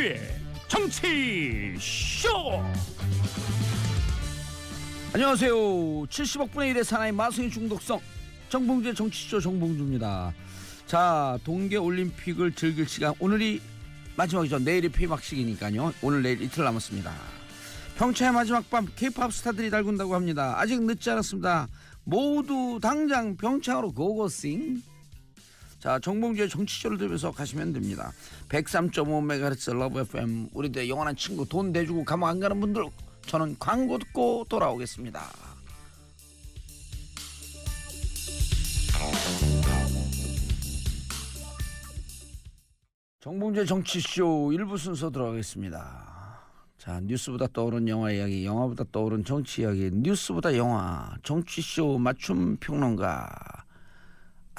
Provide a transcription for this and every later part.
정봉주의 정치쇼. 안녕하세요. 70억 분의 1의 사나이 마성의 중독성 정봉주의 정치쇼 정봉주입니다. 자, 동계올림픽을 즐길 시간, 오늘이 마지막이죠. 내일이 폐막식이니까요. 오늘 내일 이틀 남았습니다. 평창의 마지막 밤 K-POP 스타들이 달군다고 합니다. 아직 늦지 않았습니다. 모두 당장 평창으로 고고싱. 자, 정봉주의 정치쇼를 들으면서 가시면 됩니다. 103.5MHz 러브 FM, 우리들의 영원한 친구. 돈 대주고 감옥 안 가는 분들, 저는 광고 듣고 돌아오겠습니다. 정봉주의 정치쇼 1부 순서 들어가겠습니다. 자, 뉴스보다 떠오른 영화 이야기, 영화보다 떠오른 정치 이야기, 뉴스보다 영화, 정치쇼 맞춤 평론가.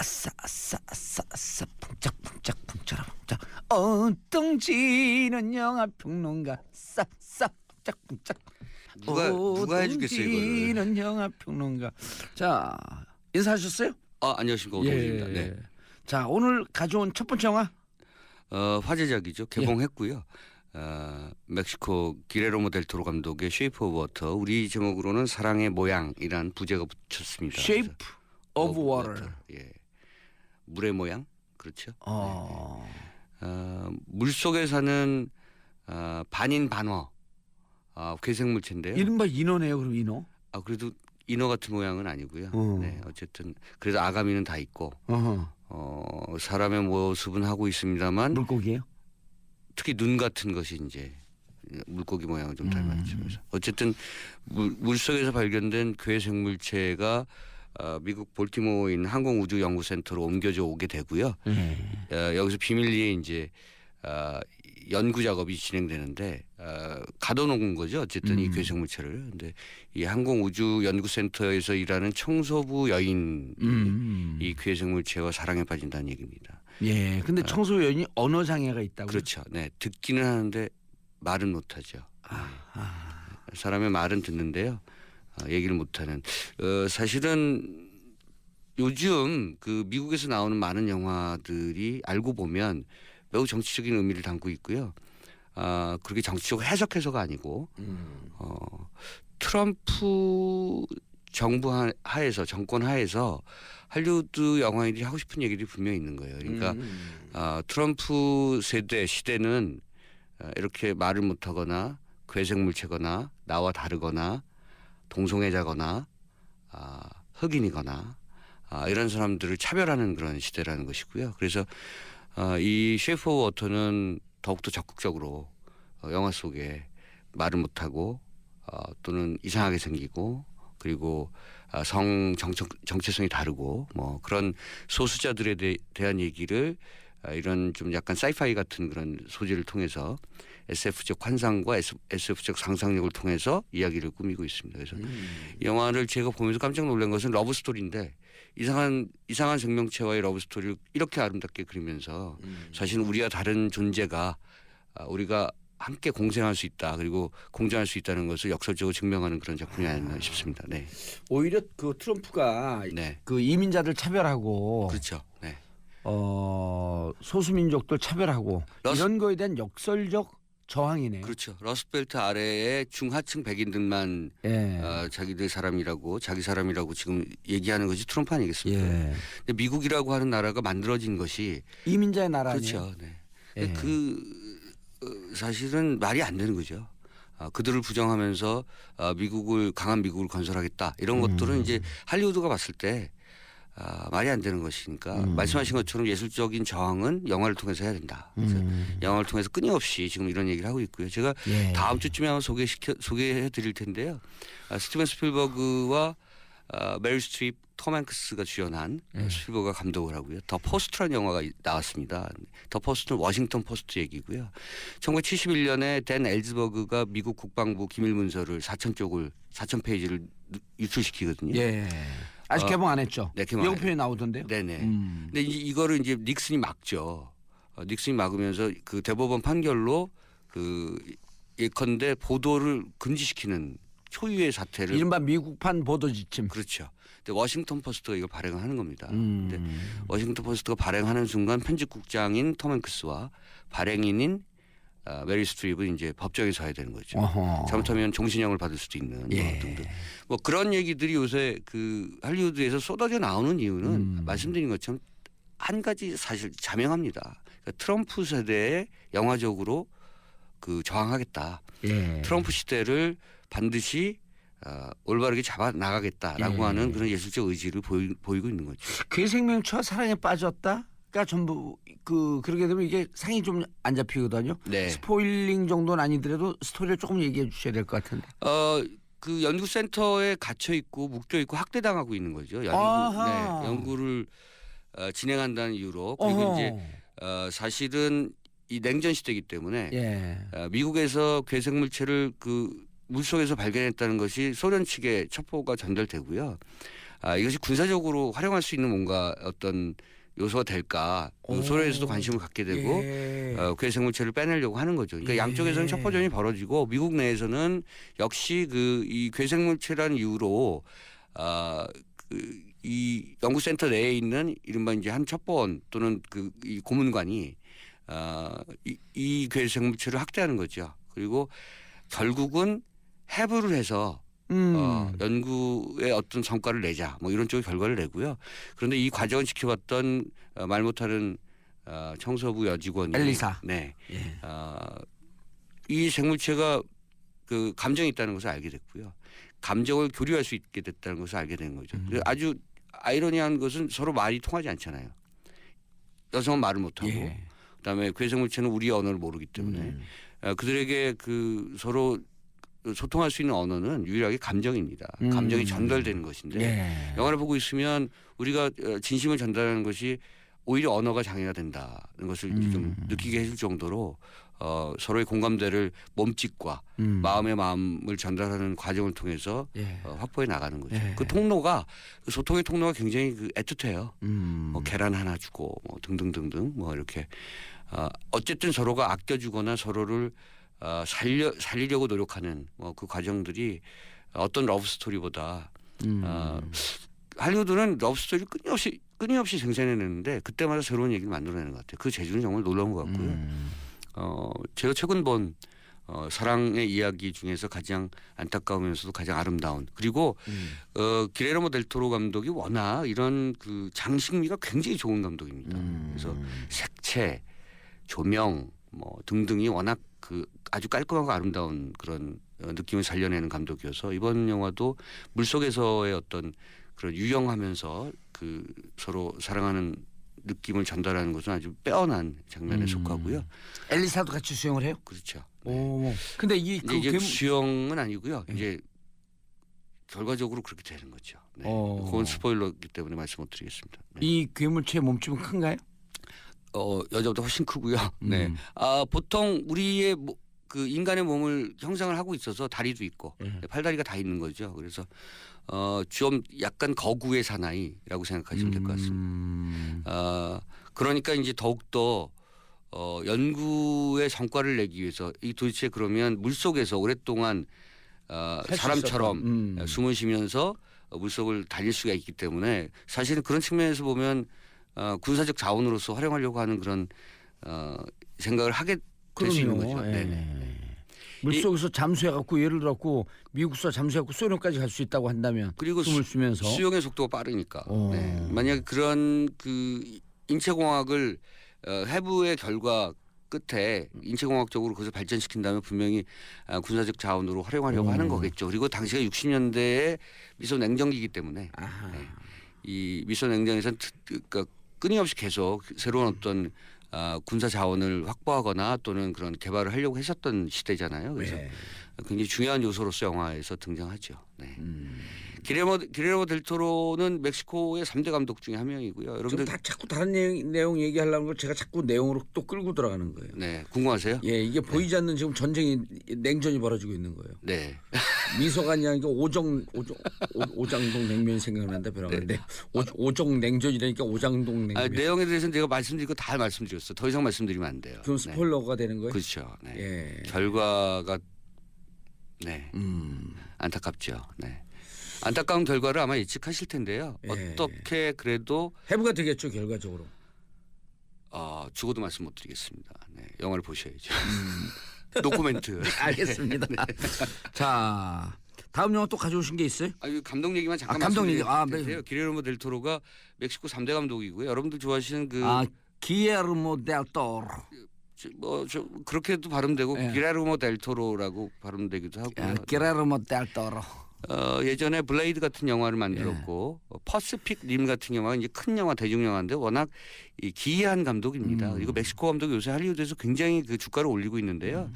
아싸 아싸 아싸 아싸 쿵짝쿵짝 쿵짜라 쿵짝 엉뚱지는 영화 평론가 싸싸 쿵짝쿵짝. 누가 해주겠어요 이거를. 엉뚱지는 영화 평론가. 자, 인사하셨어요? 안녕하십니까, 오동주입니다. 네. 자, 오늘 가져온 첫 번째 영화 화제작이죠. 개봉했고요. 멕시코 기레르모 델 토로 감독의 쉐이프 오브 워터, 우리 제목으로는 사랑의 모양이란 부제가 붙였습니다. 쉐이프 오브 워터. 예, 물의 모양, 그렇죠. 네. 물 속에 사는 반인 반어 괴생물체인데요. 이른바 인어네요. 그럼 인어? 그래도 인어 같은 모양은 아니고요. 네, 어쨌든 그래도 아가미는 다 있고 사람의 모습은 하고 있습니다만 물고기예요? 특히 눈 같은 것이 이제 물고기 모양을 좀 닮았죠. 그래서 어쨌든 물 속에서 발견된 괴생물체가 미국 볼티모어에 있는 항공우주연구센터로 옮겨져 오게 되고요. 여기서 비밀리에 이제 연구 작업이 진행되는데 가둬놓은 거죠. 어쨌든 이 괴생물체를. 근데 이 항공우주연구센터에서 일하는 청소부 여인 이 괴생물체와 사랑에 빠진다는 얘기입니다. 예. 근데 청소 여인이 언어 장애가 있다고. 그렇죠. 네, 듣기는 하는데 말은 못하죠. 사람의 말은 듣는데요. 얘기를 못하는. 사실은 요즘 그 미국에서 나오는 많은 영화들이 알고 보면 매우 정치적인 의미를 담고 있고요. 그렇게 정치적으로 해석해서가 아니고 트럼프 정부 하에서, 정권 하에서 할리우드 영화인들이 하고 싶은 얘기들이 분명히 있는 거예요. 그러니까 트럼프 시대는 이렇게 말을 못하거나 괴생물체거나 나와 다르거나 동성애자거나 흑인이거나 이런 사람들을 차별하는 그런 시대라는 것이고요. 그래서 이 쉐이프 오브 워터는 더욱더 적극적으로 영화 속에 말을 못하고 또는 이상하게 생기고 그리고 정체성이 다르고 뭐 그런 소수자들에 대한 얘기를 이런 좀 약간 사이파이 같은 그런 소재를 통해서 SF적 환상과 SF적 상상력을 통해서 이야기를 꾸미고 있습니다. 그래서 이 영화를 제가 보면서 깜짝 놀란 것은 러브 스토리인데 이상한 생명체와의 러브 스토리를 이렇게 아름답게 그리면서 사실 우리와 다른 존재가 우리가 함께 공생할 수 있다, 그리고 공존할 수 있다는 것을 역설적으로 증명하는 그런 작품이 아니었나 싶습니다. 네. 오히려 그 트럼프가 네. 그 이민자들 차별하고, 그렇죠. 네. 소수민족들 차별하고 이런 거에 대한 역설적 저항이네요. 그렇죠. 러스트벨트 아래에 중하층 백인들만 자기들 사람이라고, 자기 사람이라고 지금 얘기하는 것이 트럼프 아니겠습니까? 예. 근데 미국이라고 하는 나라가 만들어진 것이 이민자의 나라 아니에요? 그렇죠. 네. 사실은 말이 안 되는 거죠. 그들을 부정하면서 강한 미국을 건설하겠다, 이런 것들은 이제 할리우드가 봤을 때 말이 안 되는 것이니까 말씀하신 것처럼 예술적인 저항은 영화를 통해서 해야 된다. 그래서 영화를 통해서 끊임없이 지금 이런 얘기를 하고 있고요. 제가 다음 주쯤에 한번 소개해 드릴 텐데요. 스티븐 스필버그와 메릴 스트립, 톰 행크스가 주연한 스필버그가 감독을 하고요. 더 포스트라는 영화가 나왔습니다. 더 포스트는 워싱턴 포스트 얘기고요. 1971년에 댄 엘즈버그가 미국 국방부 기밀 문서를 4,000페이지를 유출시키거든요. 예. 아직 개봉 안 했죠? 네, 개봉 안 예고편이 나오던데요? 네네. 근데 이거를 이제 닉슨이 막죠. 닉슨이 막으면서 그 대법원 판결로 예컨대 보도를 금지시키는 초유의 사태를, 이른바 미국판 보도 지침. 그렇죠. 근데 워싱턴 포스트가 이걸 발행을 하는 겁니다. 근데 워싱턴 포스트가 발행하는 순간 편집국장인 톰 행크스와 발행인인 메리 스트립은 이제 법정에 서야 되는 거죠. 어허. 잘못하면 종신형을 받을 수도 있는 뭐 예. 등등. 뭐 그런 얘기들이 요새 그 할리우드에서 쏟아져 나오는 이유는 말씀드린 것처럼 한 가지 사실 자명합니다. 그러니까 트럼프 세대에 영화적으로 그 저항하겠다. 예. 트럼프 시대를 반드시 올바르게 잡아 나가겠다라고 예. 하는 그런 예술적 의지를 보이고 있는 거죠. 괴생명초와 사랑에 빠졌다가 전부 그러게 되면 이게 상이 좀 안 잡히거든요. 네. 스포일링 정도는 아니더라도 스토리를 조금 얘기해 주셔야 될 것 같은데. 그 연구센터에 갇혀 있고 묶여 있고 학대당하고 있는 거죠. 아하. 연구를 진행한다는 이유로. 그리고 어허. 이제 사실은 이 냉전 시대이기 때문에 예. 미국에서 괴생물체를 그 물속에서 발견했다는 것이 소련 측에 첩보가 전달되고요. 이것이 군사적으로 활용할 수 있는 뭔가 어떤 요소가 될까 소련에서도 관심을 갖게 되고 예. 괴생물체를 빼내려고 하는 거죠. 그러니까 예. 양쪽에서는 첩보전이 벌어지고 미국 내에서는 역시 그 이 괴생물체라는 이유로 이 연구센터 내에 있는 이른바 이제 한 첩보원 또는 그 이 고문관이 이 괴생물체를 학대하는 거죠. 그리고 결국은 해부를 해서 연구에 어떤 성과를 내자 뭐 이런 쪽의 결과를 내고요. 그런데 이 과정을 지켜봤던 말 못하는 청소부 여직원이 엘리사. 네. 예. 이 생물체가 그 감정이 있다는 것을 알게 됐고요. 감정을 교류할 수 있게 됐다는 것을 알게 된 거죠. 아주 아이러니한 것은 서로 말이 통하지 않잖아요. 여성은 말을 못하고 예. 그다음에 괴생물체는 우리의 언어를 모르기 때문에 그들에게 그 서로 소통할 수 있는 언어는 유일하게 감정입니다. 감정이 전달되는 것인데 예. 영화를 보고 있으면 우리가 진심을 전달하는 것이 오히려 언어가 장애가 된다는 것을 이제 좀 느끼게 해줄 정도로 서로의 공감대를 몸짓과 마음의 마음을 전달하는 과정을 통해서 예. 확보해 나가는 거죠. 예. 그 통로가 그 소통의 통로가 굉장히 그 애틋해요. 뭐 계란 하나 주고 뭐 등등등등 뭐 이렇게 어쨌든 서로가 아껴주거나 서로를 살리려고 노력하는 뭐 그 과정들이 어떤 러브 스토리보다 할리우드는 러브 스토리를 끊임없이 생산해내는데 그때마다 새로운 얘기를 만들어내는 것 같아요. 그 재주는 정말 놀라운 것 같고요. 제가 최근 본 사랑의 이야기 중에서 가장 안타까우면서도 가장 아름다운 그리고 기레르모 델토로 감독이 워낙 이런 그 장식미가 굉장히 좋은 감독입니다. 그래서 색채, 조명 뭐 등등이 워낙 그 아주 깔끔하고 아름다운 그런 느낌을 살려내는 감독이어서 이번 영화도 물속에서의 어떤 그런 유영하면서 그 서로 사랑하는 느낌을 전달하는 것은 아주 빼어난 장면에 속하고요. 엘리사도 같이 수영을 해요? 그렇죠. 오. 근데 이게 수영은 아니고요. 이제 결과적으로 그렇게 되는 거죠. 네. 그건 스포일러이기 때문에 말씀 못 드리겠습니다. 네. 이 괴물체의 몸집은 큰가요? 여자보다 훨씬 크고요. 네. 보통 우리의 그 인간의 몸을 형상을 하고 있어서 다리도 있고 팔다리가 다 있는 거죠. 그래서 좀 약간 거구의 사나이라고 생각하시면 될 것 같습니다. 그러니까 이제 더욱더 연구의 성과를 내기 위해서 이 도대체 그러면 물속에서 오랫동안 사람처럼 숨을 쉬면서 물속을 다닐 수가 있기 때문에 사실은 그런 측면에서 보면 군사적 자원으로서 활용하려고 하는 그런 생각을 하게 될 수 있는 거죠. 네. 물속에서 잠수해갖고 예를 들었고 미국서 잠수해갖고 소련까지 갈 수 있다고 한다면 그리고 숨을 쉬면서 수영의 속도가 빠르니까 네. 만약 그런 그 인체공학을 해부의 결과 끝에 인체공학적으로 그것을 발전시킨다면 분명히 군사적 자원으로 활용하려고 하는 거겠죠. 그리고 당시가 60년대에 미소 냉전기이기 때문에 네. 이 미소 냉전에서는 그러니까 끊임없이 계속 새로운 어떤 군사 자원을 확보하거나 또는 그런 개발을 하려고 했었던 시대잖아요. 그래서 네. 굉장히 중요한 요소로서 영화에서 등장하죠. 네. 기레르모 델토로는 멕시코의 3대 감독 중에 한 명이고요. 여러분들 자꾸 다른 내용 얘기하려는 걸 제가 자꾸 내용으로 또 끌고 들어가는 거예요. 네, 궁금하세요? 예, 이게 보이지 않는 지금 전쟁이 냉전이 벌어지고 있는 거예요. 네. 미소가 아니라 오장동 냉면이 생각난다 벼랑인데 네. 오정 냉전이라니까 오장동 냉면. 내용에 대해서는 제가 말씀드리고 다 말씀드렸어요. 더 이상 말씀드리면 안 돼요. 그럼 스포일러가 네. 되는 거예요? 그렇죠. 네. 예. 결과가 네 안타깝죠. 네. 안타까운 결과를 아마 예측하실 텐데요. 예. 어떻게 그래도 해부가 되겠죠 결과적으로. 죽어도 말씀 못 드리겠습니다. 네, 영화를 보셔야죠. 노코멘트. 알겠습니다. 자, 다음 영화 또 가져오신 게 있어요? 이 감독 얘기만 잠깐 감독 얘기. 말씀드릴게요. 기레르모 델 토로가 멕시코 3대 감독이고요. 여러분들 좋아하시는 기에르모 델 토로. 그렇게도 발음되고 예. 기레르모 델 토로라고 발음되기도 하고요. 기에르모 델 토로. 예전에 블레이드 같은 영화를 만들었고 퍼시픽 림 같은 영화가 이제 큰 영화 대중 영화인데 워낙 기이한 감독입니다. 그리고 멕시코 감독이 요새 할리우드에서 굉장히 그 주가를 올리고 있는데요.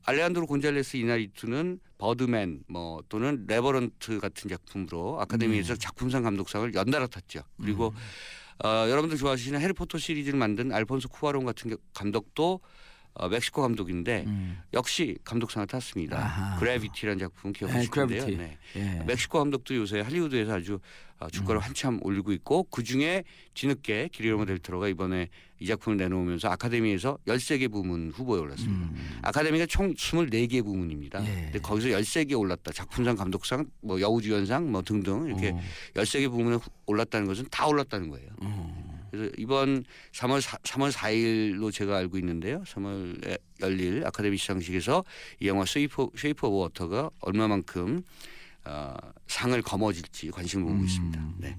알레한드로 곤잘레스 이나리투는 버드맨 또는 레버런트 같은 작품으로 아카데미에서 작품상 감독상을 연달아 탔죠. 그리고 여러분들 좋아하시는 해리포터 시리즈를 만든 알폰소 쿠아론 같은 감독도 멕시코 감독인데 역시 감독상을 탔습니다. 그래비티라는 작품 기억하실 텐데요. 네. 예. 멕시코 감독도 요새 할리우드에서 아주 주가를 한참 올리고 있고 그중에 뒤늦게 기레르모 델 토로가 이번에 이 작품을 내놓으면서 아카데미에서 13개 부문 후보에 올랐습니다. 아카데미가 총 24개 부문입니다. 예. 근데 거기서 13개 올랐다. 작품상, 감독상, 여우주연상 등등 이렇게 13개 부문에 올랐다는 것은 다 올랐다는 거예요. 그래서 이번 3월 4일로 제가 알고 있는데요. 3월에 열릴 아카데미 시상식에서 이 영화 쉐이프 오브 워터가 얼마만큼 상을 거머쥘지 관심을 보고 있습니다. 네.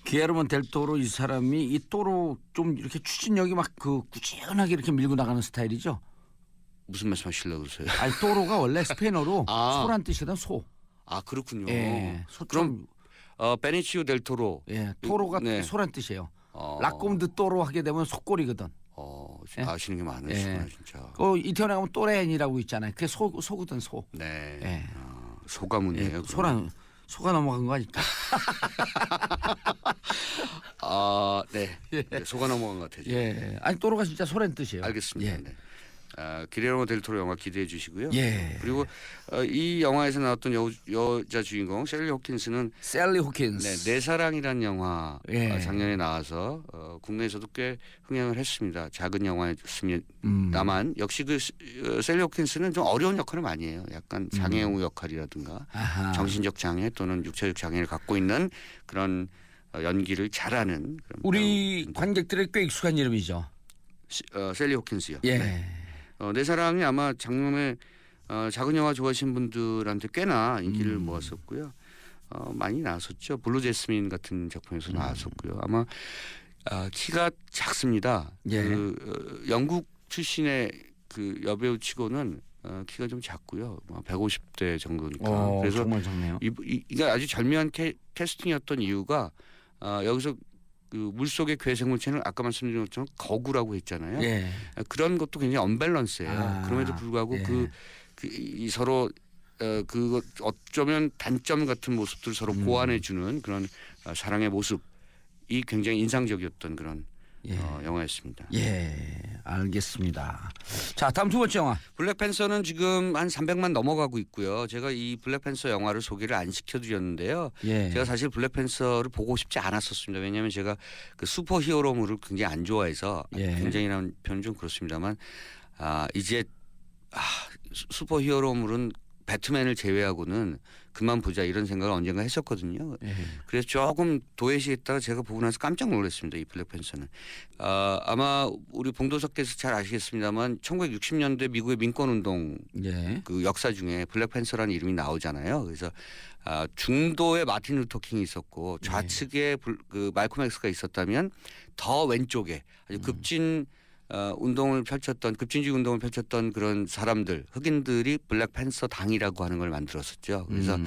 기에르모 델 토로 이 사람이 이 토로 좀 이렇게 추진력이 막 꾸준하게 이렇게 밀고 나가는 스타일이죠. 무슨 말씀하시려고 그러세요? 아니 토로가 원래 스페인어로 소란 뜻이던 소. 그렇군요. 예. 그럼 베니치오 델 토로. 예, 토로가 네. 소란 뜻이에요. 라꼼드 토로 하게 되면 속골이거든. 예? 아시는 게 많으시구나 진짜. 이태원에 가면 또렌이라고 있잖아요. 그게 소거든 소. 네. 예. 소가문이에요. 소가 넘어간 거니까. 네. 네. 소가 넘어간 것 같아요. 예. 아니 토로가 진짜 소란 뜻이에요. 알겠습니다. 예. 네. 기레르모 델 토로 영화 기대해 주시고요. 예. 그리고 이 영화에서 나왔던 여자 주인공 셀리 호킨스는 셀리 호킨스. 내 사랑이라는 영화 예. 작년에 나와서 국내에서도 꽤 흥행을 했습니다. 작은 영화였습니다만 역시 셀리 호킨스는 좀 어려운 역할을 많이 해요. 약간 장애우 역할이라든가 정신적 장애 또는 육체적 장애를 갖고 있는 그런 연기를 잘하는 그런 우리 관객들의 꽤 익숙한 이름이죠. 셀리 호킨스요. 예. 네. 내 사랑이 아마 작년에 작은 영화 좋아하시는 분들한테 꽤나 인기를 모았었고요. 많이 나왔었죠. 블루 제스민 같은 작품에서 나왔었고요. 아마 키가 작습니다. 예. 영국 출신의 그 여배우치고는 키가 좀 작고요. 150대 정도니까. 그래서 정말 작네요. 이게 아주 절묘한 캐스팅이었던 이유가 여기서 그 물속의 괴생물체는 아까 말씀드린 것처럼 거구라고 했잖아요. 예. 그런 것도 굉장히 언밸런스예요. 그럼에도 불구하고 예. 이 서로 그 어쩌면 단점 같은 모습들을 서로 보완해주는 그런 사랑의 모습이 굉장히 인상적이었던 그런 영화였습니다. 예, 알겠습니다. 자, 다음 두 번째 영화. 블랙팬서는 지금 한 300만 넘어가고 있고요. 제가 이 블랙팬서 영화를 소개를 안 시켜드렸는데요. 예. 제가 사실 블랙팬서를 보고 싶지 않았었습니다. 왜냐하면 제가 그 슈퍼히어로물을 굉장히 안 좋아해서 굉장히라는 표현은 좀 그렇습니다만 이제 슈퍼히어로물은 배트맨을 제외하고는 그만 보자 이런 생각을 언젠가 했었거든요. 그래서 조금 도외시했다가 제가 보고 나서 깜짝 놀랐습니다. 이 블랙팬서는. 아마 우리 봉도석께서 잘 아시겠습니다만 1960년대 미국의 민권운동 그 역사 중에 블랙팬서라는 이름이 나오잖아요. 그래서 중도에 마틴 루터 킹이 있었고 좌측에 그 말콤 엑스가 있었다면 더 왼쪽에 아주 급진주의 운동을 펼쳤던 그런 사람들, 흑인들이 블랙팬서 당이라고 하는 걸 만들었었죠. 그래서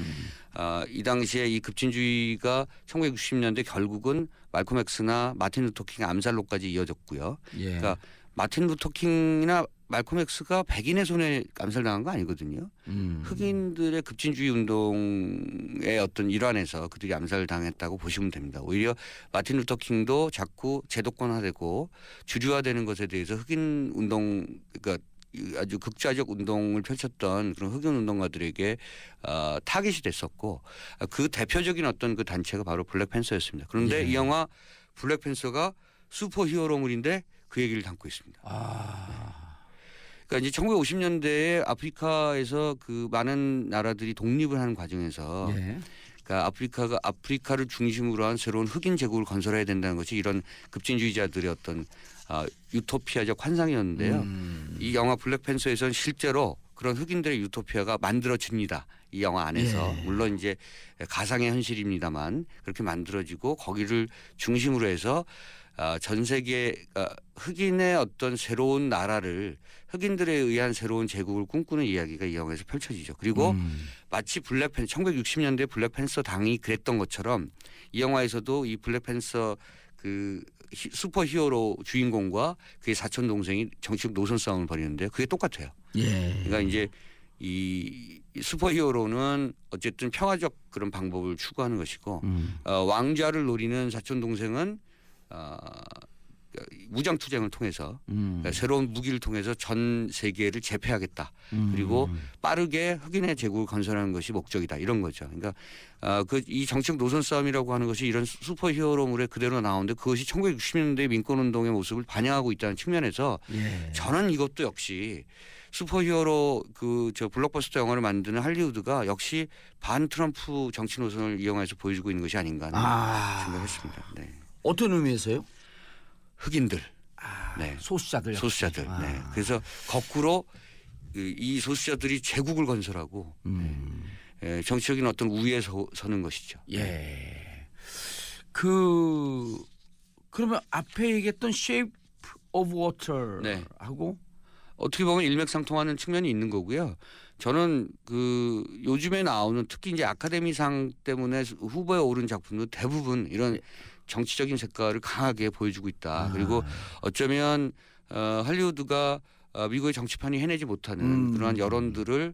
이 당시에 이 급진주의가 1960년대 결국은 말콤 엑스나 마틴 루터 킹 암살로까지 이어졌고요. 그러니까 마틴 루터 킹이나 말콤 엑스가 백인의 손에 암살당한 거 아니거든요. 흑인들의 급진주의 운동의 어떤 일환에서 그들이 암살당했다고 보시면 됩니다. 오히려 마틴 루터 킹도 자꾸 제도권화되고 주류화되는 것에 대해서 흑인 운동 그러니까 아주 극좌적 운동을 펼쳤던 그런 흑인 운동가들에게 타깃이 됐었고 그 대표적인 어떤 그 단체가 바로 블랙팬서였습니다. 그런데 이 영화 블랙팬서가 슈퍼히어로물인데 그 얘기를 담고 있습니다. 그러니까 이제 1950년대에 아프리카에서 그 많은 나라들이 독립을 하는 과정에서 그러니까 아프리카를 중심으로 한 새로운 흑인 제국을 건설해야 된다는 것이 이런 급진주의자들의 어떤 유토피아적 환상이었는데요. 이 영화 블랙팬서에서는 실제로 그런 흑인들의 유토피아가 만들어집니다. 이 영화 안에서 예. 물론 이제 가상의 현실입니다만 그렇게 만들어지고 거기를 중심으로 해서 전 세계 흑인의 어떤 새로운 나라를 흑인들에 의한 새로운 제국을 꿈꾸는 이야기가 이 영화에서 펼쳐지죠. 그리고 마치 1960년대 블랙팬서 당이 그랬던 것처럼 이 영화에서도 이 블랙팬서 그 슈퍼 히어로 주인공과 그의 사촌 동생이 정치적 노선 싸움을 벌이는데 그게 똑같아요. 예. 그러니까 이제 이 슈퍼 히어로는 어쨌든 평화적 그런 방법을 추구하는 것이고 왕좌를 노리는 사촌 동생은 무장 투쟁을 통해서 그러니까 새로운 무기를 통해서 전 세계를 제패하겠다. 그리고 빠르게 흑인의 제국을 건설하는 것이 목적이다. 이런 거죠. 그러니까 이 정책 노선 싸움이라고 하는 것이 이런 슈퍼 히어로물에 그대로 나오는데 그것이 1960년대 민권 운동의 모습을 반영하고 있다는 측면에서 예. 저는 이것도 역시 슈퍼 히어로 저 블록버스터 영화를 만드는 할리우드가 역시 반 트럼프 정치 노선을 이 영화에서 보여주고 있는 것이 아닌가 하는 생각했습니다. 네. 어떤 의미에서요? 흑인들, 네. 소수자들. 소수자들. 네. 그래서 거꾸로 이 소수자들이 제국을 건설하고 정치적인 어떤 우위에 서는 것이죠. 예. 그러면 앞에 얘기했던 Shape of Water하고 어떻게 보면 일맥상통하는 측면이 있는 거고요. 저는 요즘에 나오는 특히 이제 아카데미상 때문에 후보에 오른 작품도 대부분 이런 정치적인 색깔을 강하게 보여주고 있다. 그리고 어쩌면 할리우드가 미국의 정치판이 해내지 못하는 그러한 여론들을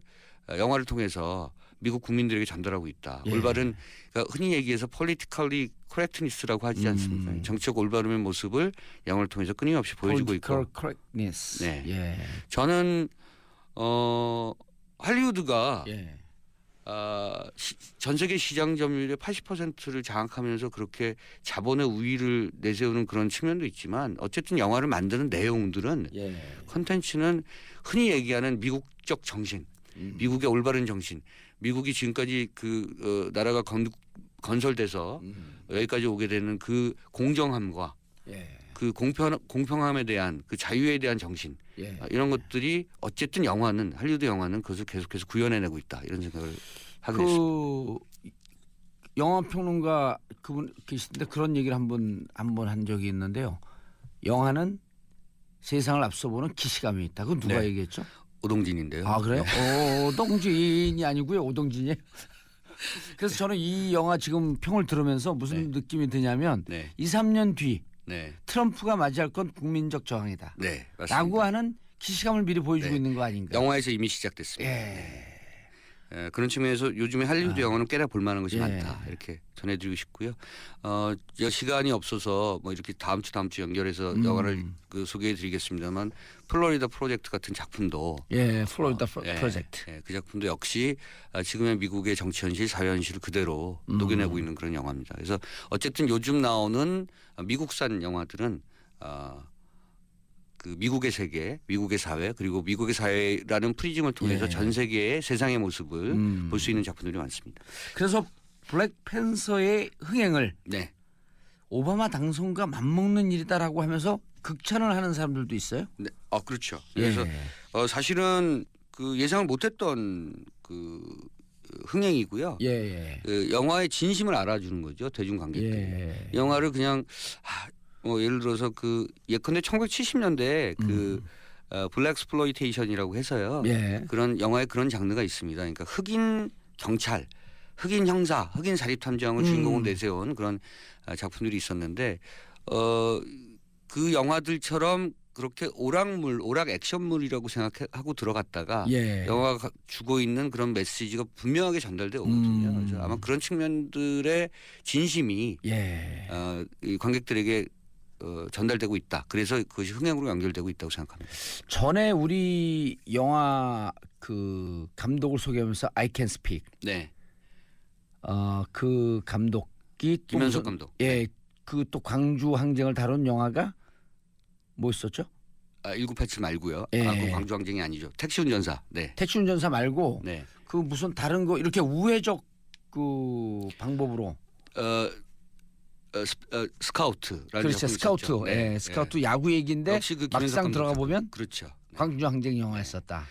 영화를 통해서 미국 국민들에게 전달하고 있다. 예. 올바른 그러니까 흔히 얘기해서 politically correctness라고 하지 않습니까? 정치적 올바름의 모습을 영화를 통해서 끊임없이 보여주고 Political 있고. correctness. 네. 예. 저는 할리우드가 예. 전 세계 시장 점유율의 80%를 장악하면서 그렇게 자본의 우위를 내세우는 그런 측면도 있지만 어쨌든 영화를 만드는 내용들은 예. 컨텐츠는 흔히 얘기하는 미국적 정신, 미국의 올바른 정신, 미국이 지금까지 나라가 건설돼서 여기까지 오게 되는 그 공정함과 예. 그 공평함에 대한 그 자유에 대한 정신 예. 이런 것들이 어쨌든 할리우드 영화는 그것을 계속해서 구현해내고 있다 이런 생각을 하게 됐습니다. 영화 평론가 그분 계신데 그런 얘기를 한번 한 적이 있는데요. 영화는 세상을 앞서보는 기시감이 있다. 그건 누가 네. 얘기했죠? 오동진인데요. 아 그래요? 네. 오동진이 아니고요. 오동진이에요. 그래서 저는 이 영화 지금 평을 들으면서 무슨 느낌이 드냐면 네. 2, 3년 뒤 네. 트럼프가 맞이할 건 국민적 저항이다. 네, 맞습니다. 라고 하는 기시감을 미리 보여주고 네. 있는 거 아닌가? 영화에서 이미 시작됐습니다. 예. 그런 측면에서 요즘에 할리우드 영화는 꽤나 볼만한 것이 예. 많다 이렇게 전해드리고 싶고요. 시간이 없어서 뭐 이렇게 다음 주 연결해서 영화를 소개해드리겠습니다만 플로리다 프로젝트 같은 작품도 플로리다 프로젝트. 그 작품도 역시 지금의 미국의 정치 현실, 사회 현실을 그대로 녹여내고 있는 그런 영화입니다. 그래서 어쨌든 요즘 나오는 미국산 영화들은 미국의 세계, 미국의 사회 그리고 미국의 사회라는 프리즘을 통해서 전 세계의 세상의 모습을 볼 수 있는 작품들이 많습니다. 그래서 블랙팬서의 흥행을 네. 오바마 당선과 맞먹는 일이다라고 하면서 극찬을 하는 사람들도 있어요. 네. 그렇죠. 그래서 사실은 예상을 못했던 흥행이고요. 영화의 진심을 알아주는 거죠 대중 관객들. 영화를 그냥 예를 들어서 예컨대 1970년대 블랙스플로이테이션이라고 해서요. 그런 영화에 그런 장르가 있습니다. 그러니까 흑인 경찰, 흑인 형사, 흑인 사립탐정을 주인공으로 내세운 그런 작품들이 있었는데 그 영화들처럼 그렇게 오락 액션물이라고 생각하고 들어갔다가 영화가 주고 있는 그런 메시지가 분명하게 전달돼 오거든요. 그래서 아마 그런 측면들의 진심이 이 관객들에게 전달되고 있다. 그래서 그것이 흥행으로 연결되고 있다고 생각합니다. 전에 우리 영화 감독을 소개하면서 I Can Speak. 네. 그 감독이 김현석 감독. 또 광주 항쟁을 다룬 영화가 뭐 있었죠? 1987 말고요. 그 광주 항쟁이 아니죠. 택시 운전사. 네. 택시 운전사 말고 네. 무슨 다른 거 이렇게 우회적 그 방법으로. 스카우트라는 그렇죠. 작품이 스카우트. 있었죠. 예, 스카우트 야구 얘기인데 역시 그 막상 김현석 들어가 감독 보면 그렇죠. 네. 광주 항쟁 영화였었다.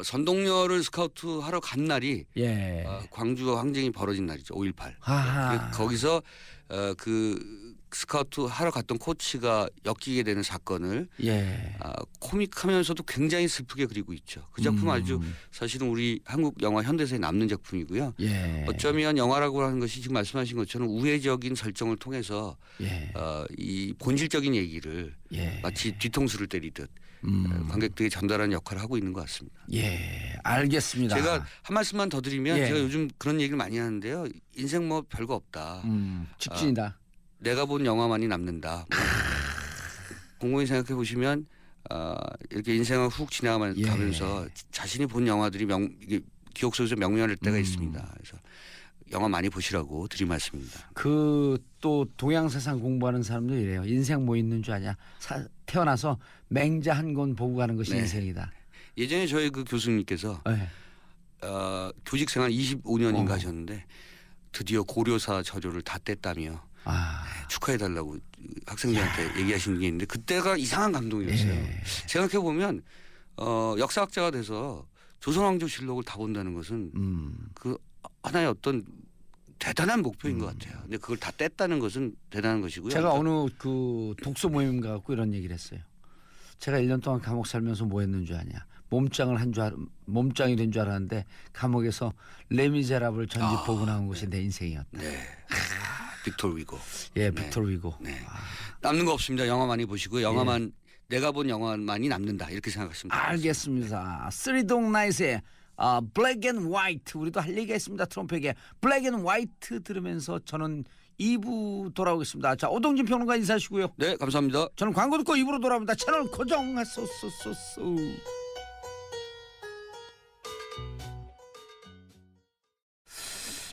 선동열을 스카우트 하러 간 날이 예. 광주 항쟁이 벌어진 날이죠. 5.18. 하하. 거기서 그 스카우트 하러 갔던 코치가 엮이게 되는 사건을 예. 코믹하면서도 굉장히 슬프게 그리고 있죠. 그 작품 은 아주 사실은 우리 한국 영화 현대사에 남는 작품이고요. 예. 어쩌면 영화라고 하는 것이 지금 말씀하신 것처럼 우회적인 설정을 통해서 예. 이 본질적인 얘기를 예. 마치 뒤통수를 때리듯 관객들에게 전달하는 역할을 하고 있는 것 같습니다. 예. 알겠습니다. 제가 한 말씀만 더 드리면 예. 제가 요즘 그런 얘기를 많이 하는데요. 인생 뭐 별거 없다. 직진이다. 내가 본 영화만이 남는다. 곰곰이 생각해 보시면 이렇게 인생을 훅 지나가면서 자신이 본 영화들이 이게 기억 속에서 명명할 때가 있습니다. 그래서 영화 많이 보시라고 드린 말씀입니다. 그 또 동양 사상 공부하는 사람도 이래요. 인생 뭐 있는 줄 아냐. 태어나서 맹자 한 권 보고 가는 것이 네. 인생이다. 예전에 저희 그 교수님께서 네. 교직 생활 25년인가 하셨는데 드디어 고려사 저조를 다 뗐다며 축하해 달라고 학생들한테 얘기하신 게 있는데 그때가 이상한 감동이었어요. 예. 생각해 보면 역사학자가 돼서 조선왕조실록을 다 본다는 것은 그 하나의 어떤 대단한 목표인 것 같아요. 근데 그걸 다 뗐다는 것은 대단한 것이고요. 제가 어느 그 독서 모임 가갖고 이런 얘기를 했어요. 제가 1년 동안 감옥 살면서 뭐 했는 줄 아냐. 몸짱이 된 줄 알았는데 감옥에서 레미제라블 전집 보고 나온 것이 내 인생이었다. 네. 빅토르 위고. 예, 빅토르 위고. 네. 남는 거 없습니다. 영화 많이 보시고 영화만 내가 본 영화만이 남는다 이렇게 생각하시면 됩니다. 알겠습니다. 쓰리동 나잇의 블랙 앤 화이트 우리도 할 얘기가 있습니다. 트럼프에게 블랙 앤 화이트 들으면서 저는 2부 돌아오겠습니다. 자, 오동진 평론가 인사하시고요. 네, 감사합니다. 저는 광고 듣고 2부로 돌아옵니다. 채널 고정하소서소소.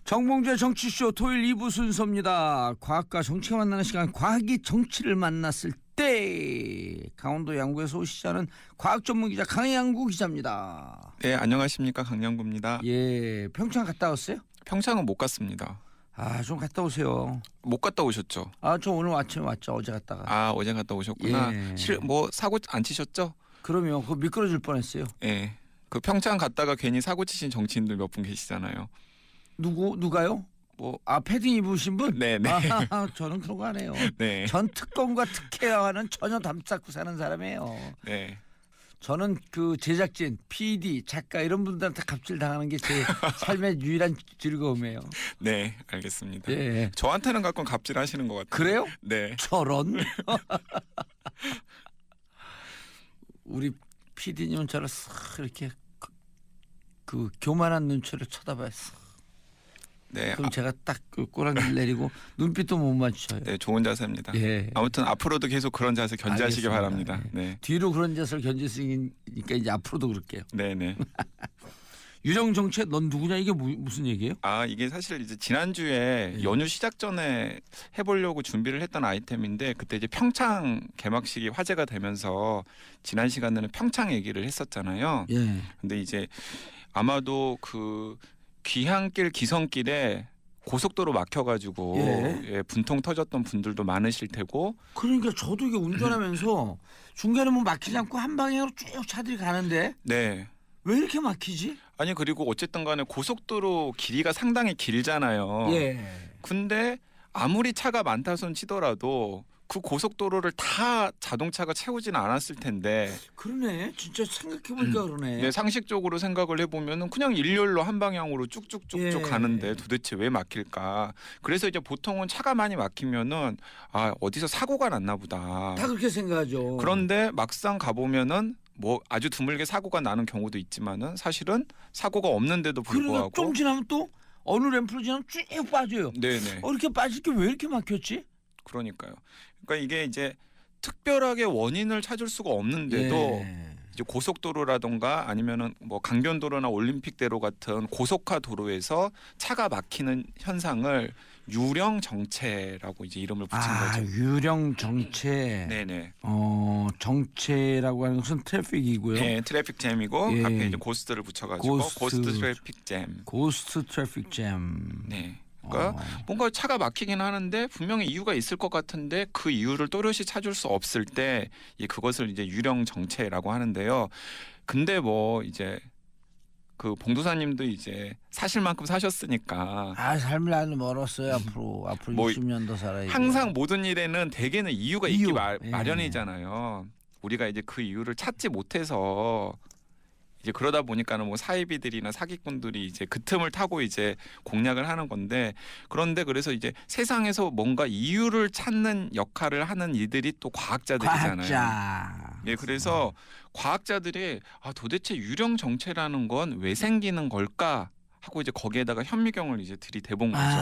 정봉주의 정치쇼 토요일 2부 순서입니다. 과학과 정치가 만나는 시간, 과학이 정치를 만났을 때 강원도 양구에서 오시자는 과학 전문 기자 강양구 기자입니다. 네, 안녕하십니까, 강양구입니다. 예, 평창 갔다 왔어요? 평창은 못 갔습니다. 좀 갔다 오세요. 못 갔다 오셨죠? 저 오늘 아침에 왔죠. 어제 갔다가. 어제 갔다 오셨구나. 예. 뭐 사고 안 치셨죠? 그러면 그거 미끄러질 뻔했어요. 예. 그 평창 갔다가 괜히 사고 치신 정치인들 몇 분 계시잖아요. 누가요? 뭐 패딩 입으신 분? 네네. 저는 그런 거 안 해요. 네. 전 특검과 특혜와는 전혀 담쌓고 사는 사람이에요. 네. 저는 그 제작진, PD, 작가 이런 분들한테 갑질 당하는 게 제 삶의 유일한 즐거움이에요. 네, 알겠습니다. 예. 저한테는 가끔 갑질하시는 것 같아요. 그래요? 네. 저런. 우리 PD님은 저를 싹 이렇게 그 교만한 눈초리를 쳐다봐요. 네. 그럼 제가 딱 그 꼬랑지를 내리고 눈빛도 못 맞춰요. 네, 좋은 자세입니다. 예. 아무튼 앞으로도 계속 그런 자세 견지하시기 알겠습니다. 바랍니다. 예. 네. 뒤로 그런 자세를 견디으니까 이제 앞으로도 그럴게요. 네, 네. 유정정체 넌 누구냐 이게 무슨 얘기예요? 이게 사실 이제 지난주에 연휴 시작 전에 해보려고 준비를 했던 아이템인데 그때 이제 평창 개막식이 화제가 되면서 지난 시간에는 평창 얘기를 했었잖아요. 예. 근데 이제 아마도 그 귀향길 기성길에 고속도로 막혀가지고 예. 분통 터졌던 분들도 많으실 테고. 그러니까 저도 이게 운전하면서 중간에 뭐 막히지 않고 한 방향으로 쭉 차들이 가는데 네. 왜 이렇게 막히지? 아니 그리고 어쨌든 간에 고속도로 길이가 상당히 길잖아요. 예. 근데 아무리 차가 많다 손 치더라도 그 고속도로를 다 자동차가 채우지는 않았을 텐데. 그러네. 진짜 생각해보니까 그러네. 네, 상식적으로 생각을 해보면은 그냥 일렬로 한 방향으로 쭉쭉쭉쭉 예. 가는데 도대체 왜 막힐까? 그래서 이제 보통은 차가 많이 막히면은 어디서 사고가 났나 보다. 다 그렇게 생각하죠. 그런데 막상 가보면은 뭐 아주 드물게 사고가 나는 경우도 있지만은 사실은 사고가 없는데도 그러니까 불구하고. 좀 지나면 또 어느 램프로 지나면 쭉 빠져요. 네네. 이렇게 빠질 게 왜 이렇게 막혔지? 그러니까요. 그러니까 이게 이제 특별하게 원인을 찾을 수가 없는데도 예. 이제 고속도로라던가 아니면은 뭐 강변도로나 올림픽대로 같은 고속화 도로에서 차가 막히는 현상을 유령 정체라고 이제 이름을 붙인 거죠. 유령 정체. 네네. 정체라고 하는 것은 트래픽이고요. 네, 트래픽 잼이고 예. 앞에 이제 고스트를 붙여가지고 고스트 트래픽 잼. 고스트 트래픽 잼. 네. 그러니까 뭔가 차가 막히긴 하는데 분명히 이유가 있을 것 같은데 그 이유를 또렷이 찾을 수 없을 때 그것을 이제 유령 정체라고 하는데요. 근데 뭐 이제 그 봉도사님도 이제 사실 만큼 사셨으니까 삶이 아주 멀었어요. 앞으로 뭐 60년 더 살아야 돼. 항상 모든 일에는 대개는 이유가 이유. 있기 예. 마련이잖아요. 우리가 이제 그 이유를 찾지 못해서 이제 그러다 보니까는 뭐 사이비들이나 사기꾼들이 이제 그 틈을 타고 이제 공략을 하는 건데, 그런데 그래서 이제 세상에서 뭔가 이유를 찾는 역할을 하는 이들이 또 과학자들이잖아요. 과학자. 예, 그래서 과학자들이 도대체 유령 정체라는 건 왜 생기는 걸까 하고 이제 거기에다가 현미경을 이제 들이대본 거죠.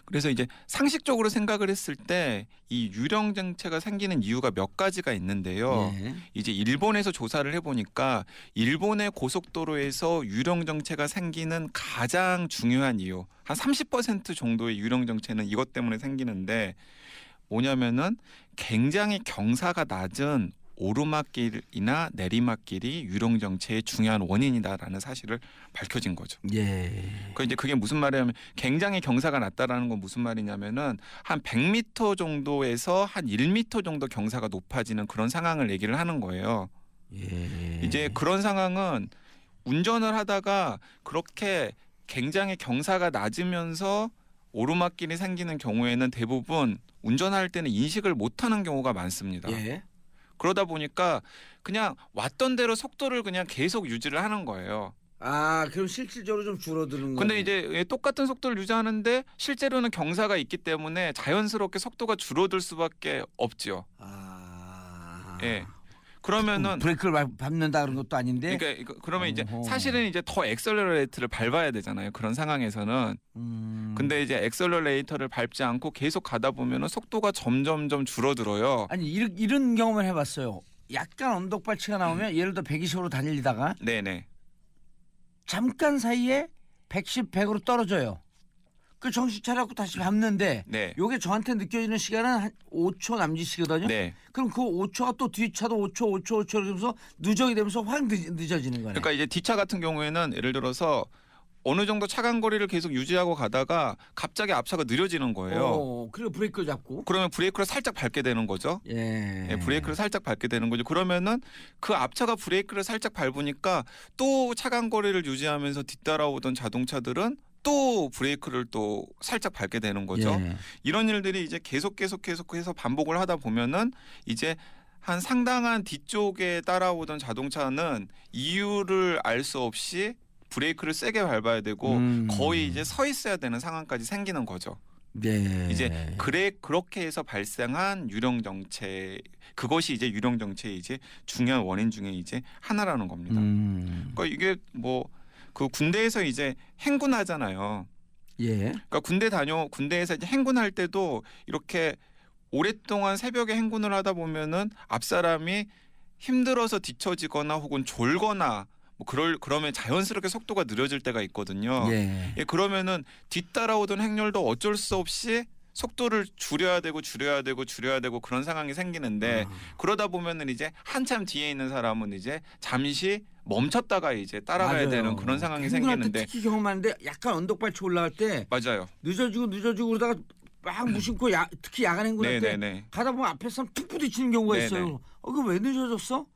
그래서 이제 상식적으로 생각을 했을 때 이 유령 정체가 생기는 이유가 몇 가지가 있는데요. 예. 이제 일본에서 조사를 해보니까 일본의 고속도로에서 유령 정체가 생기는 가장 중요한 이유, 한 30% 정도의 유령 정체는 이것 때문에 생기는데 뭐냐면은 굉장히 경사가 낮은 오르막길이나 내리막길이 유령 정체의 중요한 원인이다라는 사실을 밝혀진 거죠. 예. 그 이제 그게 무슨 말이냐면 굉장히 경사가 낮다라는 건 무슨 말이냐면은 한 100m 정도에서 한 1m 정도 경사가 높아지는 그런 상황을 얘기를 하는 거예요. 예. 이제 그런 상황은 운전을 하다가 그렇게 굉장히 경사가 낮으면서 오르막길이 생기는 경우에는 대부분 운전할 때는 인식을 못하는 경우가 많습니다. 예. 그러다 보니까 그냥 왔던 대로 속도를 그냥 계속 유지를 하는 거예요. 그럼 실질적으로 좀 줄어드는 거. 근데 이제 똑같은 속도를 유지하는데 실제로는 경사가 있기 때문에 자연스럽게 속도가 줄어들 수밖에 없죠. 예. 그러면은 브레이크를 밟는다 그런 것도 아닌데. 그러니까 그러면 이제 어허. 사실은 이제 더 엑셀러레이터를 밟아야 되잖아요. 그런 상황에서는. 근데 이제 엑셀러레이터를 밟지 않고 계속 가다 보면은 속도가 점점점 줄어들어요. 아니 이런 경험을 해봤어요. 약간 언덕발치가 나오면 예를 들어 120으로 달리다가 네네. 잠깐 사이에 110, 100으로 떨어져요. 그 정신 차려고 다시 밟는데 네. 요게 저한테 느껴지는 시간은 한 5초 남짓이거든요. 네. 그럼 그 5초가 또 뒤차도 5초 이러면서 누적이 되면서 확 늦어지는 거네. 그러니까 이제 뒷차 같은 경우에는 예를 들어서 어느 정도 차간 거리를 계속 유지하고 가다가 갑자기 앞차가 느려지는 거예요. 그리고 브레이크를 잡고. 그러면 브레이크를 살짝 밟게 되는 거죠. 예. 예, 브레이크를 살짝 밟게 되는 거죠. 그러면은 그 앞차가 브레이크를 살짝 밟으니까 또 차간 거리를 유지하면서 뒤따라오던 자동차들은 또 브레이크를 또 살짝 밟게 되는 거죠. 예. 이런 일들이 이제 계속해서 반복을 하다 보면은 이제 한 상당한 뒤쪽에 따라오던 자동차는 이유를 알 수 없이 브레이크를 세게 밟아야 되고 거의 이제 서 있어야 되는 상황까지 생기는 거죠. 네. 이제 그렇게 해서 발생한 유령 정체, 그것이 이제 유령 정체의 이제 중요한 원인 중에 이제 하나라는 겁니다. 그러니까 이게 뭐 그 군대에서 이제 행군하잖아요. 예. 그러니까 군대에서 이제 행군할 때도 이렇게 오랫동안 새벽에 행군을 하다 보면은 앞 사람이 힘들어서 뒤처지거나 혹은 졸거나 뭐 그러면 자연스럽게 속도가 느려질 때가 있거든요. 예. 예, 그러면은 뒤따라오던 행렬도 어쩔 수 없이 속도를 줄여야 되고 그런 상황이 생기는데 그러다 보면은 이제 한참 뒤에 있는 사람은 이제 잠시 멈췄다가 이제 따라가야 맞아요. 되는 그런 상황이 행군할 때 생기는데 특히 경험하는데 약간 언덕발치 올라갈 때 맞아요. 늦어지고 그러다가 막 무심코 특히 야간 행군할 때 네네네. 가다 보면 앞에 사람 툭 부딪히는 경우가 네네. 있어요. 그거 왜 늦어졌어?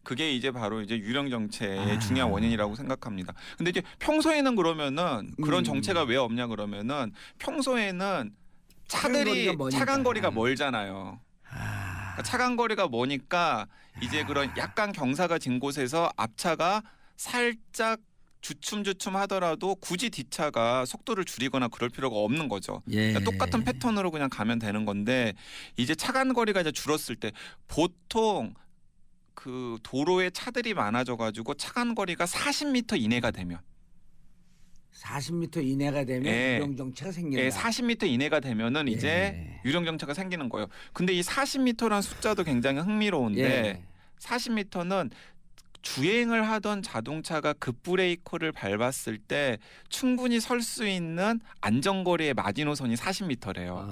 그게 이제 바로 이제 유령 정체의 중요한 원인이라고 생각합니다. 근데 이제 평소에는 그러면은 그런 정체가 왜 없냐 그러면은 평소에는 차간 거리가 멀잖아요. 그러니까 차간 거리가 머니까 이제 그런 약간 경사가 진 곳에서 앞차가 살짝 주춤주춤 하더라도 굳이 뒷차가 속도를 줄이거나 그럴 필요가 없는 거죠. 예. 그러니까 똑같은 패턴으로 그냥 가면 되는 건데 이제 차간 거리가 이제 줄었을 때 보통 그 도로에 차들이 많아져 가지고 차간 거리가 40m 이내가 되면 40m 이내가 되면 예. 유령 정체가 생긴다. 예, 40m 이내가 되면은 예. 이제 유령 정체가 생기는 거예요. 근데 이 40m라는 숫자도 굉장히 흥미로운데 예. 40m는 주행을 하던 자동차가 급브레이크를 밟았을 때 충분히 설 수 있는 안전거리의 마지노선이 40m래요.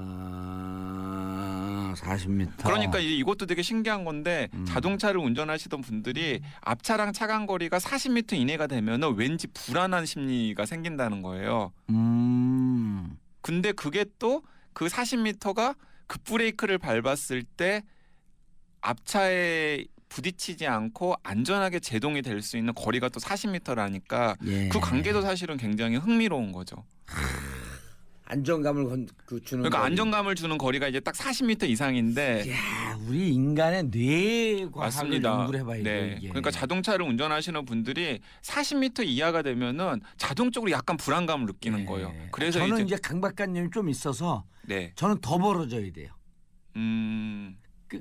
40m. 그러니까 이것도 되게 신기한 건데 자동차를 운전하시던 분들이 앞차랑 차간 거리가 40m 이내가 되면은 왠지 불안한 심리가 생긴다는 거예요. 근데 그게 또 그 40m가 급브레이크를 밟았을 때 앞차에 부딪히지 않고 안전하게 제동이 될 수 있는 거리가 또 40m라니까 예. 그 관계도 사실은 굉장히 흥미로운 거죠. 안정감을 주는. 그러니까 거리. 안정감을 주는 거리가 이제 딱 40m 이상인데. 야, 우리 인간의 뇌 과학을 맞습니다. 연구를 해봐야 네. 돼. 이게. 그러니까 자동차를 운전하시는 분들이 40m 이하가 되면은 자동적으로 약간 불안감을 느끼는 예. 거예요. 그래서 저는 이제 강박관념이 좀 있어서 네. 저는 더 벌어져야 돼요. 음.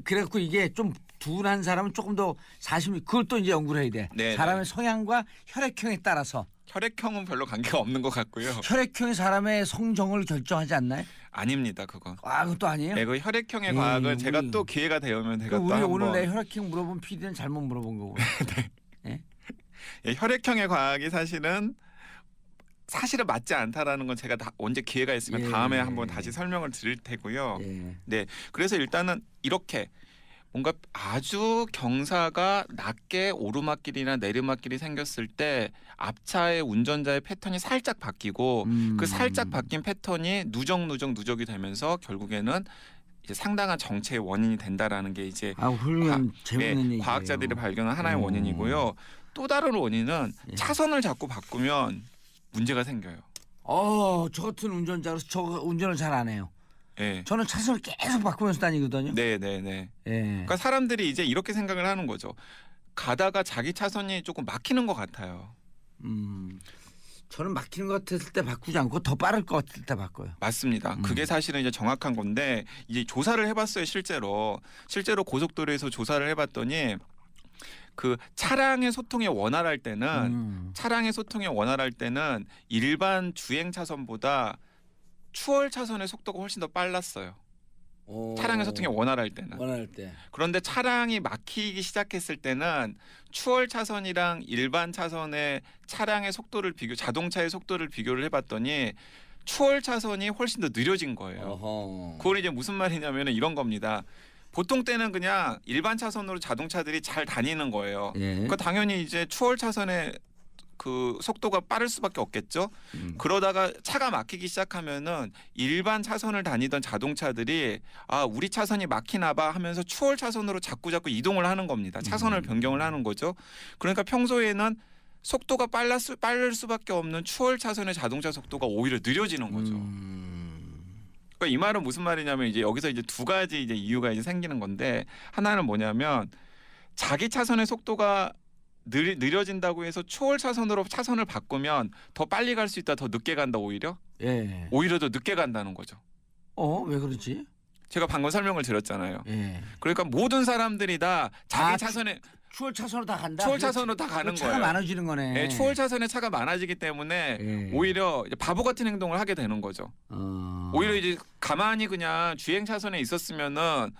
그래갖고 이게 좀 둔한 사람은 조금 더 40. 그걸 또 이제 연구를 해야 돼. 네, 사람의 성향과 혈액형에 따라서. 혈액형은 별로 관계가 없는 것 같고요. 혈액형이 사람의 성정을 결정하지 않나요? 아닙니다, 그건. 아, 그것도 아니에요? 네, 그 혈액형의 과학은 제가 우리- 또 기회가 되면 제가 또 우리 한번 오늘 내 혈액형 물어본 PD는 잘못 물어본 거고. 예, 혈액형의 과학이 사실은 맞지 않다라는 건 제가 언제 기회가 있으면 예. 다음에 한번 다시 설명을 드릴 테고요. 예. 네, 그래서 일단은 이렇게 뭔가 아주 경사가 낮게 오르막길이나 내리막길이 생겼을 때 앞차의 운전자의 패턴이 살짝 바뀌고 그 살짝 바뀐 패턴이 누적이 되면서 결국에는 이제 상당한 정체의 원인이 된다라는 게 이제 훌륭한 재밌는 얘기예요. 과학자들이 발견한 하나의 원인이고요. 또 다른 원인은 예. 차선을 자꾸 바꾸면 문제가 생겨요. 저 같은 운전자로서 저 운전을 잘 안 해요. 네. 저는 차선을 계속 바꾸면서 다니거든요. 네. 예. 그러니까 사람들이 이제 이렇게 생각을 하는 거죠. 가다가 자기 차선이 조금 막히는 것 같아요. 저는 막히는 것 같을 때 바꾸지 않고 더 빠를 것 같을 때 바꿔요. 맞습니다. 그게 사실은 이제 정확한 건데 이제 조사를 해봤어요. 실제로 고속도로에서 조사를 해봤더니 그 차량의 소통이 원활할 때는 일반 주행 차선보다 추월 차선의 속도가 훨씬 더 빨랐어요. 차량의 소통이 원활할 때는. 원할 때. 그런데 차량이 막히기 시작했을 때는 추월 차선이랑 일반 차선의 차량의 속도를 자동차의 속도를 비교를 해봤더니 추월 차선이 훨씬 더 느려진 거예요. 그건 이제 무슨 말이냐면 이런 겁니다. 보통 때는 그냥 일반 차선으로 자동차들이 잘 다니는 거예요. 예. 그러니까 당연히 이제 추월 차선의 그 속도가 빠를 수밖에 없겠죠. 그러다가 차가 막히기 시작하면은 일반 차선을 다니던 자동차들이 우리 차선이 막히나 봐 하면서 추월 차선으로 자꾸 이동을 하는 겁니다. 차선을 변경을 하는 거죠. 그러니까 평소에는 속도가 빠를 수밖에 없는 추월 차선의 자동차 속도가 오히려 느려지는 거죠. 그러니까 이 말은 무슨 말이냐면 이제 여기서 이제 두 가지 이제 이유가 이제 생기는 건데 하나는 뭐냐면 자기 차선의 속도가 느려진다고 해서 추월 차선으로 차선을 바꾸면 더 빨리 갈 수 있다, 더 늦게 간다 오히려 더 늦게 간다는 거죠. 왜 그러지? 제가 방금 설명을 드렸잖아요. 예. 그러니까 모든 사람들이 다 자기 차선에 추월 차선으로 다 간다. 추월 차선으로 다 가는 차가 거예요. 많아지는 거네. 네, 추월 차선에 차가 많아지기 때문에 오히려 이제 바보 같은 행동을 하게 되는 거죠. 오히려 이제 가만히 그냥 주행 차선에 있었으면은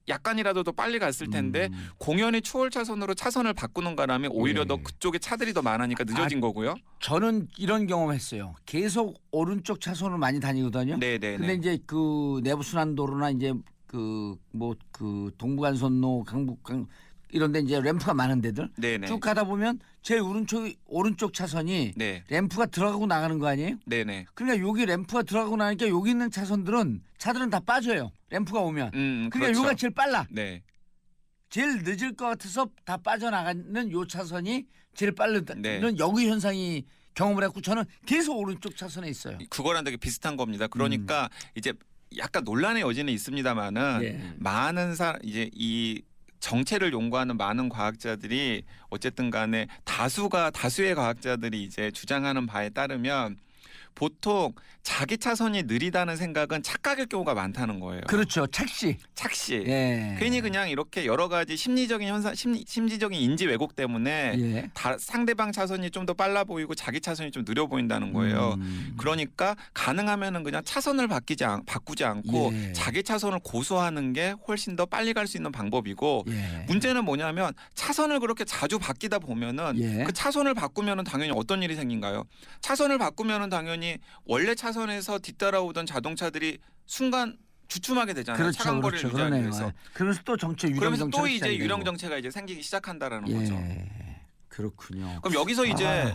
약간이라도 더 빨리 갔을 텐데 공연히 추월 차선으로 차선을 바꾸는 바람에 오히려 더 그쪽에 차들이 더 많으니까 늦어진 거고요. 저는 이런 경험했어요. 계속 오른쪽 차선으로 많이 다니거든요. 네네. 근데 이제 그 내부순환도로나 이제 그 동부간선로, 이런데 이제 램프가 많은 데들 네네. 쭉 가다 보면 제일 오른쪽 차선이 네. 램프가 들어가고 나가는 거 아니에요? 네네. 그러니까 여기 램프가 들어가고 나니까 여기 있는 차들은 다 빠져요. 램프가 오면. 그러니까 그렇죠. 여기가 제일 빨라. 네. 제일 늦을 것 같아서 다 빠져나가는 요 차선이 제일 빠르다는 네. 여기 현상이 경험을 했고 저는 계속 오른쪽 차선에 있어요. 그거랑 되게 비슷한 겁니다. 그러니까 이제 약간 논란의 여지는 있습니다만은 많은 이제 이 정체를 연구하는 많은 과학자들이 어쨌든 간에 다수의 과학자들이 이제 주장하는 바에 따르면 보통 자기 차선이 느리다는 생각은 착각일 경우가 많다는 거예요. 그렇죠. 착시. 예. 괜히 그냥 이렇게 여러 가지 심리적인 현상, 심리적인 인지 왜곡 때문에 예. 상대방 차선이 좀 더 빨라 보이고 자기 차선이 좀 느려 보인다는 거예요. 그러니까 가능하면은 그냥 차선을 바꾸지 않고 예. 자기 차선을 고수하는 게 훨씬 더 빨리 갈 수 있는 방법이고 예. 문제는 뭐냐면 차선을 그렇게 자주 바뀌다 보면은 예. 그 차선을 바꾸면은 당연히 어떤 일이 생긴가요? 차선을 바꾸면은 당연히 원래 차선에서 뒤따라오던 자동차들이 순간 주춤하게 되잖아요. 그렇죠. 차간거리를 그렇죠. 유지하기 그러네요. 위해서. 그래서 또 정체 유령 그러면서 정체가 또 이제 시작이 유령 되고. 정체가 이제 생기기 시작한다라는 예. 거죠. 그렇군요. 그럼 여기서 이제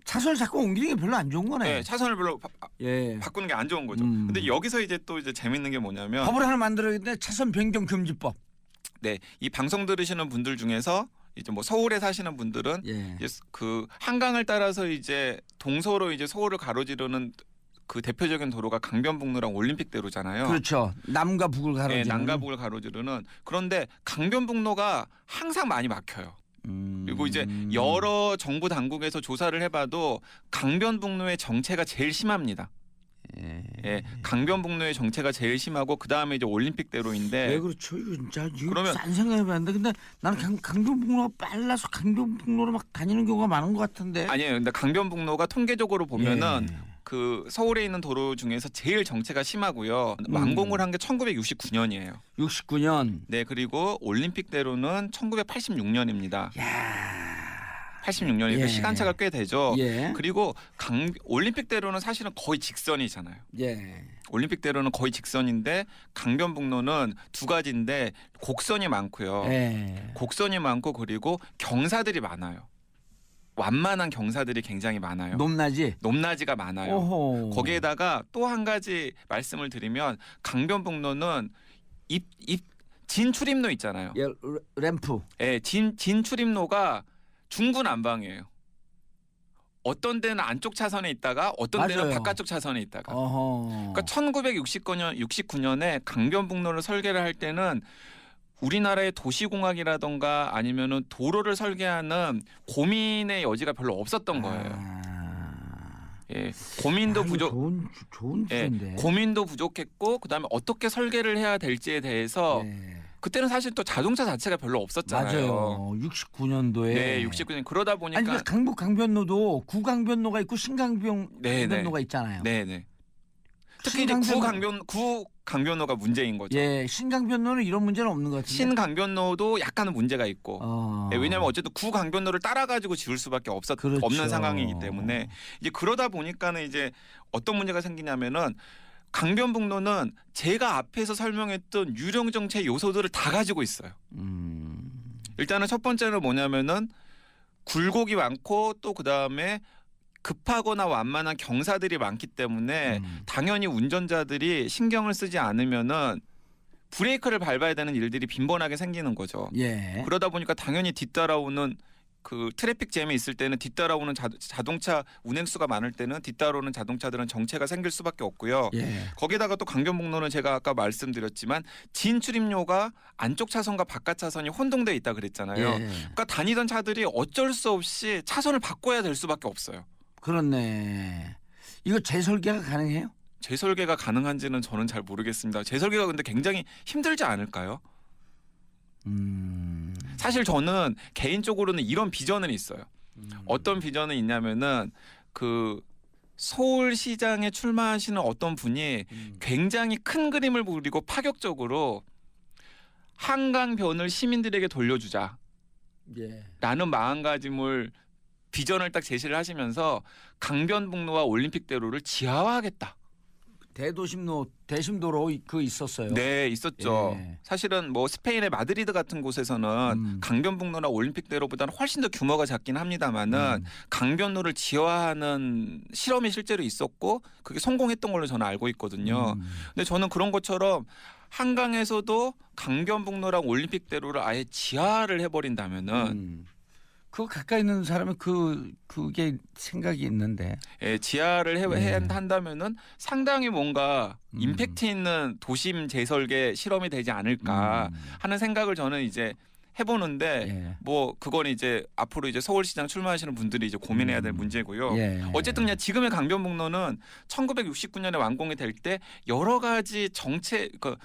차선을 자꾸 옮기는 게 별로 안 좋은 거네. 네, 차선을 별로 예. 바꾸는 게 안 좋은 거죠. 근데 여기서 이제 또 이제 재밌는 게 뭐냐면 법을 하나 만들어야겠네. 차선 변경 금지법. 네, 이 방송 들으시는 분들 중에서 이제 뭐 서울에 사시는 분들은 예. 이제 그 한강을 따라서 이제 동서로 이제 서울을 가로지르는 그 대표적인 도로가 강변북로랑 올림픽대로잖아요. 그렇죠. 남과 북을 가로지르는. 네, 남과 북을 가로지르는. 그런데 강변북로가 항상 많이 막혀요. 그리고 이제 여러 정부 당국에서 조사를 해봐도 강변북로의 정체가 제일 심합니다. 예, 강변북로의 정체가 제일 심하고 그 다음에 이제 올림픽대로인데. 왜 그렇죠? 이거 진짜 이거 그러면- 안 생각해봤는데, 근데 나는 강변북로가 빨라서 강변북로로 막 다니는 경우가 많은 것 같은데. 아니에요. 근데 강변북로가 통계적으로 보면은 예. 그 서울에 있는 도로 중에서 제일 정체가 심하고요. 완공을 한 게 1969년이에요. 69년. 네, 그리고 올림픽대로는 1986년입니다. 야. 86년이니까 예. 시간차가 꽤 되죠. 예. 그리고 올림픽대로는 사실은 거의 직선이잖아요. 예. 올림픽대로는 거의 직선인데 강변북로는 두 가지인데 곡선이 많고요. 예. 곡선이 많고 그리고 경사들이 많아요. 완만한 경사들이 굉장히 많아요. 높낮이. 높낮이가 많아요. 오호. 거기에다가 또 한 가지 말씀을 드리면 강변북로는 진 출입로 있잖아요. 예, 램프. 예, 진 출입로가 중구난방이에요. 어떤 데는 안쪽 차선에 있다가 어떤 데는 맞아요. 바깥쪽 차선에 있다가. 어허. 그러니까 1969년에 강변북로를 설계를 할 때는 우리나라의 도시공학이라던가 아니면은 도로를 설계하는 고민의 여지가 별로 없었던 거예요. 예, 고민도 부족. 좋은 예, 주제인데. 고민도 부족했고 그다음에 어떻게 설계를 해야 될지에 대해서 예. 그때는 사실 또 자동차 자체가 별로 없었잖아요. 맞아요. 69년도에. 네, 69년 그러다 보니까 아니 그러니까 강북 강변로도 구강변로가 있고 신강변로가 있잖아요. 네, 네. 특히 이제 구강변로가 문제인 거죠. 예, 신강변로는 이런 문제는 없는 것 같은데. 신강변로도 약간은 문제가 있고. 예, 왜냐하면 어쨌든 구강변로를 따라 가지고 지을 수밖에 그렇죠. 없는 상황이기 때문에 이제 그러다 보니까는 이제 어떤 문제가 생기냐면은 강변북로는 제가 앞에서 설명했던 유령 정체 요소들을 다 가지고 있어요. 일단은 첫 번째는 뭐냐면은 굴곡이 많고 또 그다음에 급하거나 완만한 경사들이 많기 때문에 당연히 운전자들이 신경을 쓰지 않으면은 브레이크를 밟아야 되는 일들이 빈번하게 생기는 거죠. 예. 그러다 보니까 당연히 뒤따라오는 그 트래픽 잼이 있을 때는 뒤따라오는 자동차 운행수가 많을 때는 뒤따라오는 자동차들은 정체가 생길 수밖에 없고요. 예. 거기다가 또 강변북로는 제가 아까 말씀드렸지만 진 출입로가 안쪽 차선과 바깥 차선이 혼동돼 있다 그랬잖아요. 예. 그러니까 다니던 차들이 어쩔 수 없이 차선을 바꿔야 될 수밖에 없어요. 그렇네. 이거 재설계가 가능해요? 재설계가 가능한지는 저는 잘 모르겠습니다. 재설계가 근데 굉장히 힘들지 않을까요? 사실 저는 개인적으로는 이런 비전은 있어요. 어떤 비전은 있냐면은 그 서울시장에 출마하시는 어떤 분이 굉장히 큰 그림을 그리고 파격적으로 한강변을 시민들에게 돌려주자라는 예. 마음가짐을 비전을 딱 제시를 하시면서 강변북로와 올림픽대로를 지하화하겠다. 대심도로 그 있었어요. 네, 있었죠. 예. 사실은 뭐 스페인의 마드리드 같은 곳에서는 강변북로나 올림픽대로보다는 훨씬 더 규모가 작긴 합니다만은 강변로를 지하화하는 실험이 실제로 있었고 그게 성공했던 걸로 저는 알고 있거든요. 근데 저는 그런 것처럼 한강에서도 강변북로랑 올림픽대로를 아예 지하를 해버린다면은 그거 가까이 있는 사람은 그게 생각이 있는데. 예, 지하를 한다면은 상당히 뭔가 임팩트 있는 도심 재설계 실험이 되지 않을까 하는 생각을 저는 이제 해보는데 예. 뭐 그건 이제 앞으로 이제 서울시장 출마하시는 분들이 이제 고민해야 될 문제고요. 예. 어쨌든 그냥 지금의 강변북로는 1969년에 완공이 될 때 여러 가지 정책 그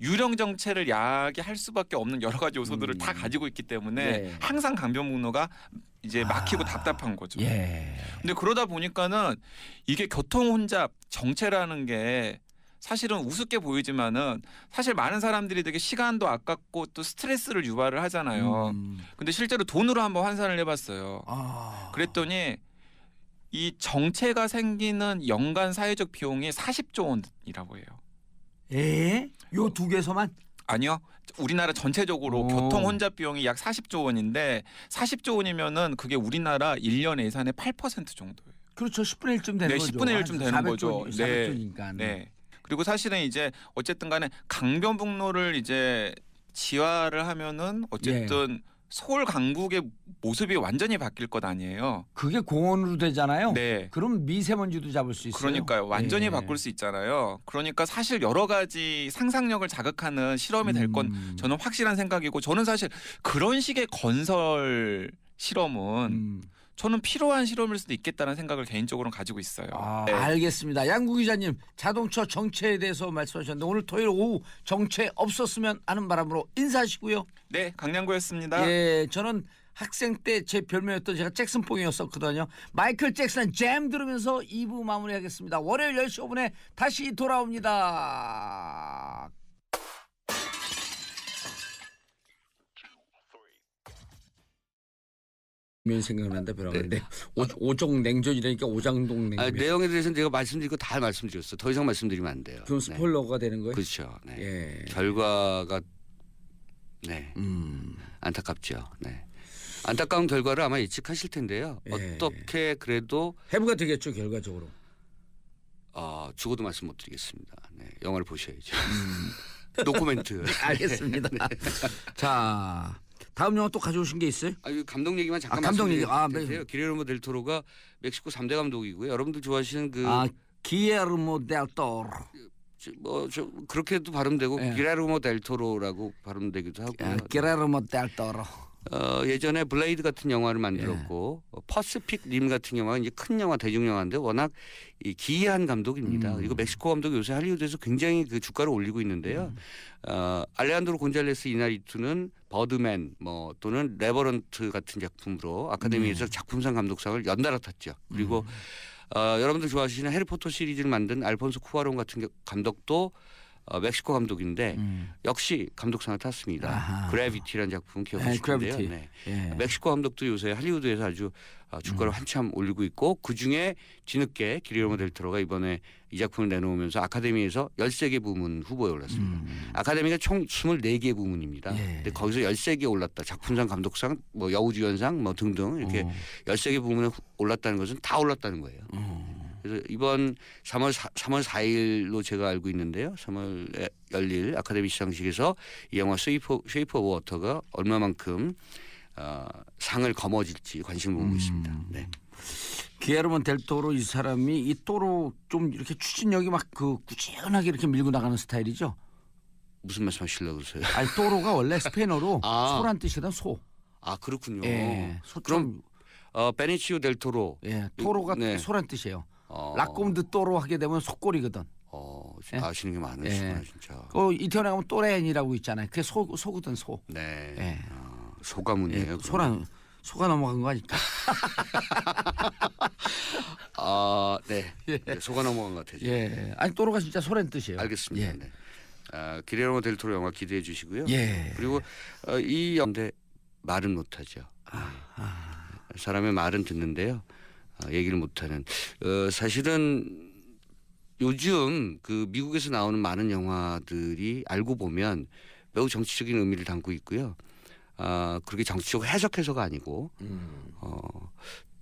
유령 정체를 야기할 수밖에 없는 여러 가지 요소들을 다 가지고 있기 때문에 예. 항상 강변북로가 이제 막히고 답답한 거죠. 예. 근데 그러다 보니까는 이게 교통 혼잡 정체라는 게 사실은 우습게 보이지만은 사실 많은 사람들이 되게 시간도 아깝고 또 스트레스를 유발을 하잖아요. 근데 실제로 돈으로 한번 환산을 해봤어요. 그랬더니 이 정체가 생기는 연간 사회적 비용이 40조 원이라고 해요. 예? 요 두 개서만? 아니요. 우리나라 전체적으로 오. 교통 혼잡 비용이 약 40조 원인데 40조 원이면은 그게 우리나라 1년 예산의 8% 정도예요. 그렇죠. 10분의 1쯤 되는 네, 거죠. 10분의 1쯤 되는 거죠. 400조니까. 네. 그리고 사실은 이제 어쨌든 간에 강변북로를 이제 지화를 하면은 어쨌든 서울 강북의 모습이 완전히 바뀔 것 아니에요. 그게 공원으로 되잖아요. 네. 그럼 미세먼지도 잡을 수 있어요. 그러니까요. 완전히 예. 바꿀 수 있잖아요. 그러니까 사실 여러 가지 상상력을 자극하는 실험이 될 건 저는 확실한 생각이고 저는 사실 그런 식의 건설 실험은 저는 필요한 실험일 수도 있겠다는 생각을 개인적으로는 가지고 있어요. 아, 네. 알겠습니다. 양구 기자님 자동차 정체에 대해서 말씀하셨는데 오늘 토요일 오후 정체 없었으면 하는 바람으로 인사하시고요. 네, 강량구였습니다. 예, 저는 학생 때 제 별명이었던 제가 잭슨뽕이었었거든요. 마이클 잭슨 잼 들으면서 2부 마무리하겠습니다. 월요일 10시 5분에 다시 돌아옵니다. 면 생각난다 벼랑인데 오종 냉전이라니까 오장동 냉면. 아, 내용에 대해서는 제가 말씀드릴 거 다 말씀드렸어. 더 이상 말씀드리면 안 돼요. 그럼 스포일러가 되는 거예요? 그렇죠. 네. 예. 결과가 네 안타깝죠. 네. 안타까운 결과를 아마 예측하실 텐데요. 예. 어떻게 그래도 해부가 되겠죠 결과적으로. 죽어도 말씀 못 드리겠습니다. 네. 영화를 보셔야죠. 노코멘트. 알겠습니다. 자 다음 영화 또 가져오신 게 있어요? 이거 감독 얘기만 잠깐 감독 얘기. 말씀드릴게요. 기레르모 델 토로가 멕시코 3대 감독이고요. 여러분들 좋아하시는 그 기에르모 델 토로. 그렇게도 발음되고 예. 기레르모 델 토로라고 발음되기도 하고요. 기에르모 델 토로. 예전에 블레이드 같은 영화를 만들었고 퍼시픽 림 같은 영화가 이제 큰 영화 대중 영화인데 워낙 기이한 감독입니다. 그리고 멕시코 감독이 요새 할리우드에서 굉장히 그 주가를 올리고 있는데요. 알레한드로 곤잘레스 이나리투는 버드맨 또는 레버런트 같은 작품으로 아카데미에서 작품상 감독상을 연달아 탔죠. 그리고 여러분들 좋아하시는 해리포터 시리즈를 만든 알폰소 쿠아론 같은 감독도 멕시코 감독인데 역시 감독상을 탔습니다. 아하. 그래비티라는 작품 기억하실 텐데요. 네. 예. 멕시코 감독도 요새 할리우드에서 아주 주가를 한참 올리고 있고 그중에 뒤늦게 기레르모 델 토로가 이번에 이 작품을 내놓으면서 아카데미에서 13개 부문 후보에 올랐습니다. 아카데미가 총 24개 부문입니다. 예. 근데 거기서 13개 올랐다. 작품상, 감독상, 여우주연상 등등 이렇게 13개 부문에 올랐다는 것은 다 올랐다는 거예요. 그래서 이번 3월 4일로 제가 알고 있는데요. 3월에 열릴 아카데미 시상식에서 이 영화 쉐이프 오브 워터가 얼마만큼 상을 거머쥘지 관심을 보고 있습니다. 네. 기에르모 델 토로 이 사람이 이 토로 좀 이렇게 추진력이 막 그 꾸준하게 이렇게 밀고 나가는 스타일이죠. 무슨 말씀하시려고 그러세요? 아니 토로가 원래 스페인어로 아. 소란 뜻이거든 소. 그렇군요. 예. 그럼 베니치오 델 토로. 예, 토로가 네. 소란 뜻이에요. 라꼼드 토로 하게 되면 속골이거든. 예? 아시는 게 많으시구나 진짜. 이태원에 가면 또레인이라고 있잖아요. 그게 소거든 소. 네. 예. 소가문이에요. 소가 넘어간 거 아닐까? 네. 네, 소가 넘어간 것 같아요. 예. 아니 토로가 진짜 소란 뜻이에요. 알겠습니다. 예. 네. 기레르모 델 토로 영화 기대해 주시고요. 예. 그리고 이 영화인데 말은 못하죠. 사람의 말은 듣는데요. 얘기를 못하는. 사실은 요즘 그 미국에서 나오는 많은 영화들이 알고 보면 매우 정치적인 의미를 담고 있고요. 그렇게 정치적 해석해서가 아니고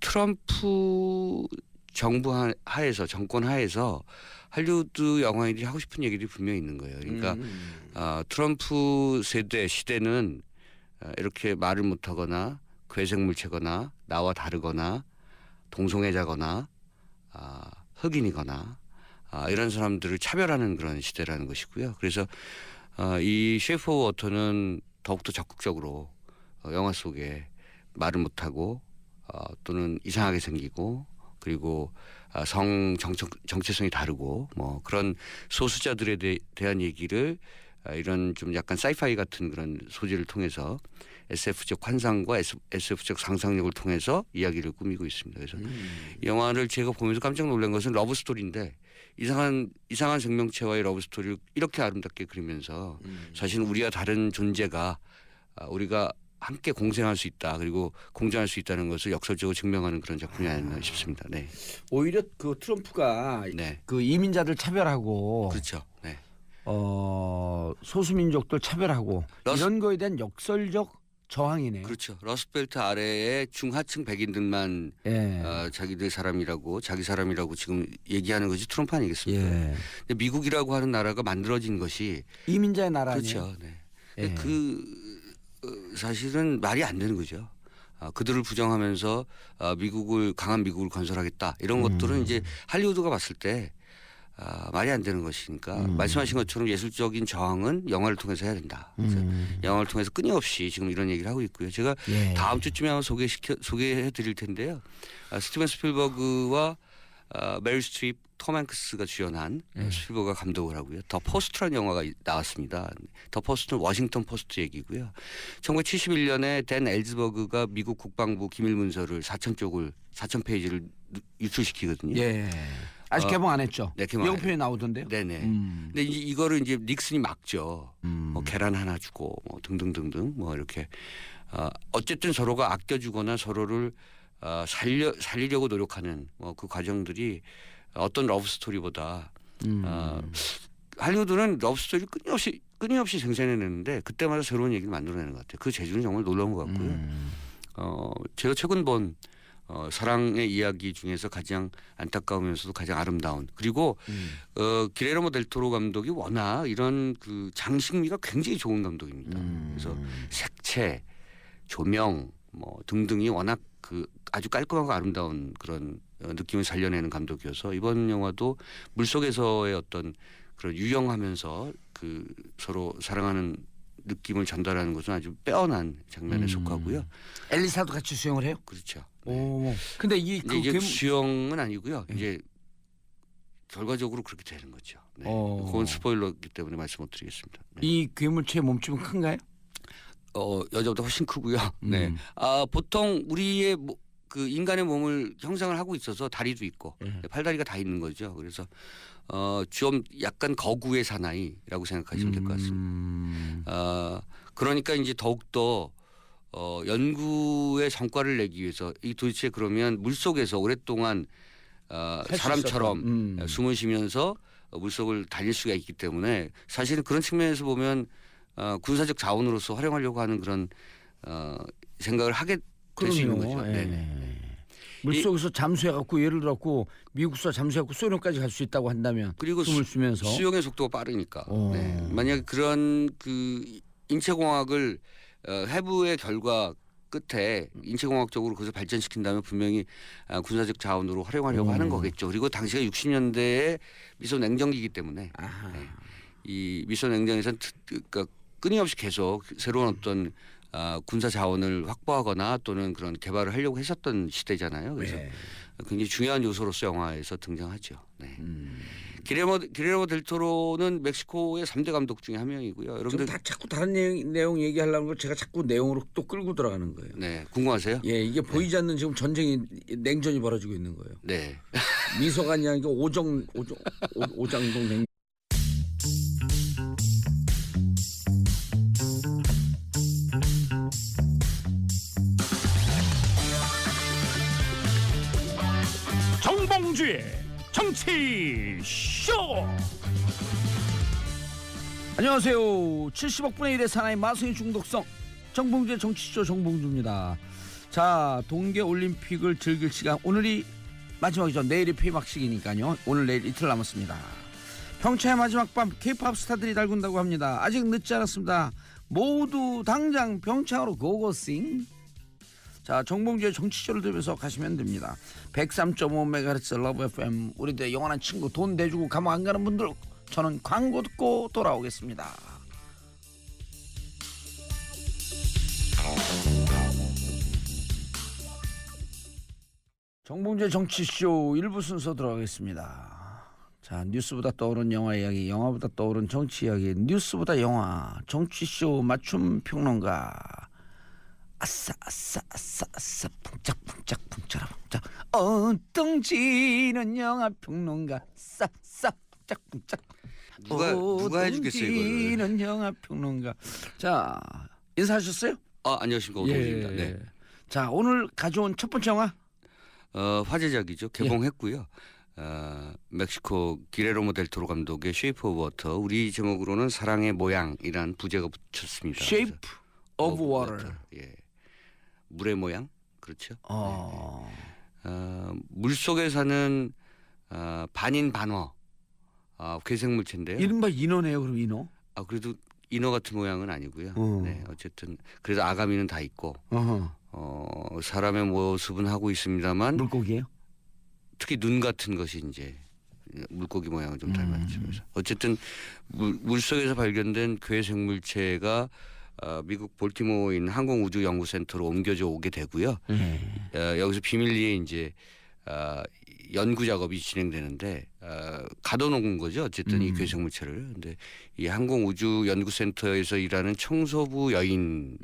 트럼프 정부 하에서 정권 하에서 할리우드 영화인들이 하고 싶은 얘기들이 분명히 있는 거예요. 그러니까 트럼프 시대는 이렇게 말을 못하거나 괴생물체거나 나와 다르거나 동성애자거나 흑인이거나 이런 사람들을 차별하는 그런 시대라는 것이고요. 그래서 이 쉐이프 오브 워터는 더욱더 적극적으로 영화 속에 말을 못하고 또는 이상하게 생기고 그리고 정체성이 다르고 뭐 그런 소수자들에 대한 얘기를 이런 좀 약간 사이파이 같은 그런 소재를 통해서 SF적 환상과 SF적 상상력을 통해서 이야기를 꾸미고 있습니다. 그래서 이 영화를 제가 보면서 깜짝 놀란 것은 러브 스토리인데 이상한 생명체와의 러브 스토리를 이렇게 아름답게 그리면서 사실은 우리와 다른 존재가 우리가 함께 공생할 수 있다. 그리고 공존할 수 있다는 것을 역설적으로 증명하는 그런 작품이 아니었나 싶습니다. 네. 오히려 그 트럼프가 네. 그 이민자들 차별하고 그렇죠. 네. 소수민족들 차별하고 이런 거에 대한 역설적 저항이네요. 그렇죠. 러스트벨트 아래에 중하층 백인들만 자기들 사람이라고 자기 사람이라고 지금 얘기하는 것이 트럼프 아니겠습니까? 예. 근데 미국이라고 하는 나라가 만들어진 것이 이민자의 나라 아니에요? 그렇죠. 네. 예. 사실은 말이 안 되는 거죠. 그들을 부정하면서 강한 미국을 건설하겠다 이런 것들은 이제 할리우드가 봤을 때 말이 안 되는 것이니까 말씀하신 것처럼 예술적인 저항은 영화를 통해서 해야 된다. 그래서 영화를 통해서 끊임없이 지금 이런 얘기를 하고 있고요. 제가 다음 주쯤에 아마 소개해 드릴 텐데요. 스티븐 스필버그와 메릴 스트립, 톰 행크스가 주연한 스필버그가 감독을 하고요. 더 포스트라는 영화가 나왔습니다. 더 포스트는 워싱턴 포스트 얘기고요. 1971년에 댄 엘즈버그가 미국 국방부 기밀 문서를 4,000페이지를 유출시키거든요. 예. 아직 개봉 안 했죠. 네, 개봉 안 예고편이 나오던데요. 네네. 근데 이거를 이제 닉슨이 막죠. 뭐 계란 하나 주고 뭐 등등등등 뭐 이렇게 어쨌든 서로가 아껴주거나 서로를 살리려고 노력하는 뭐 그 과정들이 어떤 러브 스토리보다 할리우드는 러브 스토리 끊임없이 생산해내는데 그때마다 새로운 얘기를 만들어내는 것 같아요. 그 재주는 정말 놀라운 것 같고요. 제가 최근 본 사랑의 이야기 중에서 가장 안타까우면서도 가장 아름다운 그리고 기레르모 델 토로 감독이 워낙 이런 그 장식미가 굉장히 좋은 감독입니다. 그래서 색채, 조명 뭐 등등이 워낙 그 아주 깔끔하고 아름다운 그런 느낌을 살려내는 감독이어서 이번 영화도 물속에서의 어떤 그런 유영하면서 그 서로 사랑하는 느낌을 전달하는 것은 아주 빼어난 장면에 속하고요. 엘리사도 같이 수영을 해요? 그렇죠. 오. 근데 이제 수영은 아니고요. 이제 결과적으로 그렇게 되는 거죠. 네. 그건 스포일러이기 때문에 말씀 못 드리겠습니다. 네. 이 괴물체의 몸집은 큰가요? 여자보다 훨씬 크고요. 네. 보통 우리의 그 인간의 몸을 형상을 하고 있어서 다리도 있고 팔다리가 다 있는 거죠. 그래서 좀 약간 거구의 사나이라고 생각하시면 될 것 같습니다. 그러니까 이제 더욱더 연구의 성과를 내기 위해서 이 도대체 그러면 물속에서 오랫동안 사람처럼 숨을 쉬면서 물속을 달릴 수가 있기 때문에 사실은 그런 측면에서 보면 군사적 자원으로서 활용하려고 하는 그런 생각을 하게 될 수 있는 거죠. 네. 물속에서 잠수해갖고 예를 들었고 미국서 잠수해갖고 소련까지 갈 수 있다고 한다면 그리고 숨을 쉬면서 수영의 속도가 빠르니까 네. 만약에 그런 그 인체공학을 해부의 결과 끝에 인체공학적으로 그것을 발전시킨다면 분명히 군사적 자원으로 활용하려고 하는 거겠죠. 그리고 당시가 60년대에 미소 냉전기이기 때문에 네. 이 미소 냉전에서는 그러니까 끊임없이 계속 새로운 어떤 군사 자원을 확보하거나 또는 그런 개발을 하려고 했었던 시대잖아요. 그래서 굉장히 중요한 요소로서 영화에서 등장하죠. 네. 기레르모 델 토로는 멕시코의 3대 감독 중에 한 명이고요. 여러분들 자꾸 다른 내용 얘기하려는 걸 제가 자꾸 내용으로 또 끌고 들어가는 거예요. 네, 궁금하세요? 예, 이게 보이지 않는 지금 전쟁이 냉전이 벌어지고 있는 거예요. 네. 미소가 아니라 오장동 냉. 정봉주의 정치쇼. 안녕하세요. 70억 분의 1의 사나이 마성의 중독성 정봉주의 정치쇼 정봉주입니다. 자, 동계올림픽을 즐길 시간 오늘이 마지막이죠. 내일이 폐막식이니까요. 오늘 내일 이틀 남았습니다. 평창의 마지막 밤 K-팝 스타들이 달군다고 합니다. 아직 늦지 않았습니다. 모두 당장 평창으로 고고싱. 자, 정봉주의 정치쇼를 들으면서 가시면 됩니다. 103.5MHz 러브 FM 우리들의 영원한 친구 돈 대주고 감옥 안 가는 분들 저는 광고 듣고 돌아오겠습니다. 정봉재 정치쇼 1부 순서 들어가겠습니다. 자, 뉴스보다 떠오른 영화 이야기, 영화보다 떠오른 정치 이야기, 뉴스보다 영화, 정치쇼 맞춤 평론가. 아싸 아싸 아싸 아싸 쿵짝쿵짝 쿵짜라 쿵짝 엉뚱지는 영화 평론가 싸싸 쿵짝쿵짝 누가 해주겠어요 이거를? 엉뚱지는 영화 평론가. 자, 인사하셨어요? 안녕하십니까, 오동진입니다. 네. 자, 오늘 가져온 첫 번째 영화 화제작이죠. 개봉했고요. 멕시코 기레르모 델 토로 감독의 쉐이프 오브 워터, 우리 제목으로는 사랑의 모양이란 부제가 붙였습니다. Shape of 오브 Water. 예, 물의 모양, 그렇죠. 물 속에 사는 반인 반어 괴생물체인데요. 이른바 인어네요. 그럼 인어. 그래도 인어 같은 모양은 아니고요. 네, 어쨌든 그래도 아가미는 다 있고 사람의 모습은 하고 있습니다만 물고기예요? 특히 눈 같은 것이 이제 물고기 모양을 좀 닮았죠. 그래서 어쨌든 물 속에서 발견된 괴생물체가 미국 볼티모어에 있는 항공우주연구센터로 옮겨져 오게 되고요. 여기서 비밀리에 이제 연구 작업이 진행되는데 가둬놓은 거죠. 어쨌든 이 괴생물체를. 근데 이 항공우주연구센터에서 일하는 청소부 여인이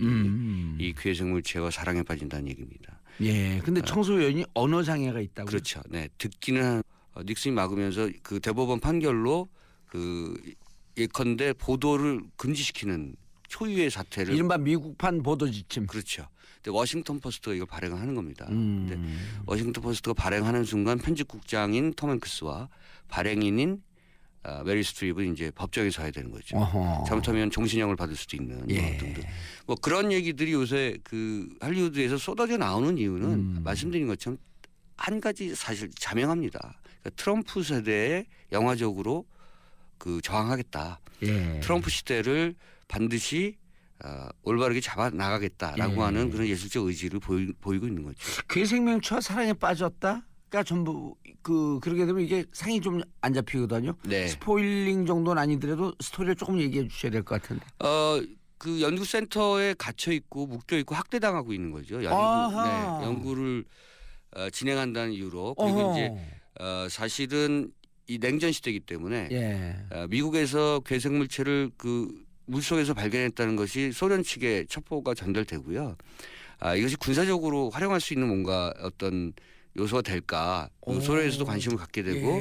이 괴생물체와 사랑에 빠진다는 얘기입니다. 예. 근데 청소 여인이 언어 장애가 있다고. 그렇죠. 네, 듣기는 닉슨이 막으면서 그 대법원 판결로 그 예컨대 보도를 금지시키는 초유의 사태를. 이른바 미국판 보도 지침. 그렇죠. 근데 워싱턴 포스트가 이걸 발행하는 겁니다. 근데 워싱턴 포스트가 발행하는 순간 편집국장인 톰 행크스와 발행인인 메리 스트립은 이제 법정에 서야 되는 거죠. 잘못하면 종신형을 받을 수도 있는 등등. 뭐 그런 얘기들이 요새 그 할리우드에서 쏟아져 나오는 이유는 말씀드린 것처럼 한 가지 사실 자명합니다. 그러니까 트럼프 세대에 영화적으로 그 저항하겠다. 트럼프 시대를 반드시 올바르게 잡아 나가겠다라고 하는 그런 예술적 의지를 보이고 있는 거죠. 괴생명체와 사랑에 빠졌다가 전부 그러게 되면 이게 상이 좀 안 잡히거든요. 네. 스포일링 정도는 아니더라도 스토리를 조금 얘기해 주셔야 될 것 같은데. 그 연구센터에 갇혀 있고 묶여 있고 학대당하고 있는 거죠. 연구를 진행한다는 이유로. 그리고 이제 사실은 이 냉전 시대이기 때문에 미국에서 괴생물체를 그 물속에서 발견했다는 것이 소련 측에 첩보가 전달되고요. 이것이 군사적으로 활용할 수 있는 뭔가 어떤 요소가 될까. 소련에서도 관심을 갖게 되고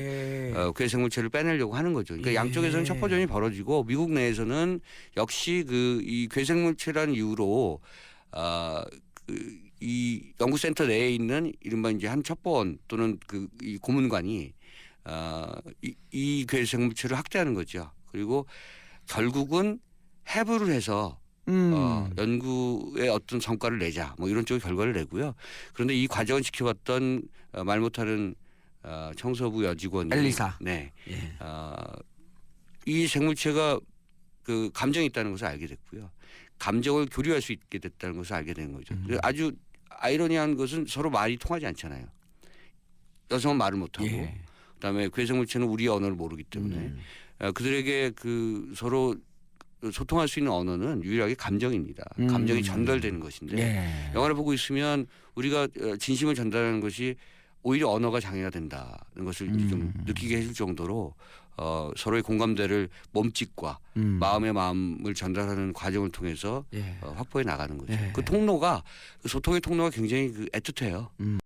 괴생물체를 빼내려고 하는 거죠. 그러니까 양쪽에서는 첩보전이 벌어지고 미국 내에서는 역시 그 이 괴생물체라는 이유로 이 연구센터 내에 있는 이른바 이제 한 첩보원 또는 그 이 고문관이 이 괴생물체를 학대하는 거죠. 그리고 결국은 해부를 해서 연구에 어떤 성과를 내자 뭐 이런 쪽의 결과를 내고요. 그런데 이 과정을 지켜봤던 말 못하는 청소부 여직원이 엘리사. 네. 이 생물체가 그 감정이 있다는 것을 알게 됐고요. 감정을 교류할 수 있게 됐다는 것을 알게 된 거죠. 아주 아이러니한 것은 서로 말이 통하지 않잖아요. 여성은 말을 못하고 그다음에 괴생물체는 우리의 언어를 모르기 때문에 그들에게 그 서로 소통할 수 있는 언어는 유일하게 감정입니다. 감정이 전달되는 것인데 영화를 보고 있으면 우리가 진심을 전달하는 것이 오히려 언어가 장애가 된다는 것을 좀 느끼게 해줄 정도로 서로의 공감대를 몸짓과 마음의 마음을 전달하는 과정을 통해서 확보해 나가는 거죠. 그 통로가 그 소통의 통로가 굉장히 그 애틋해요.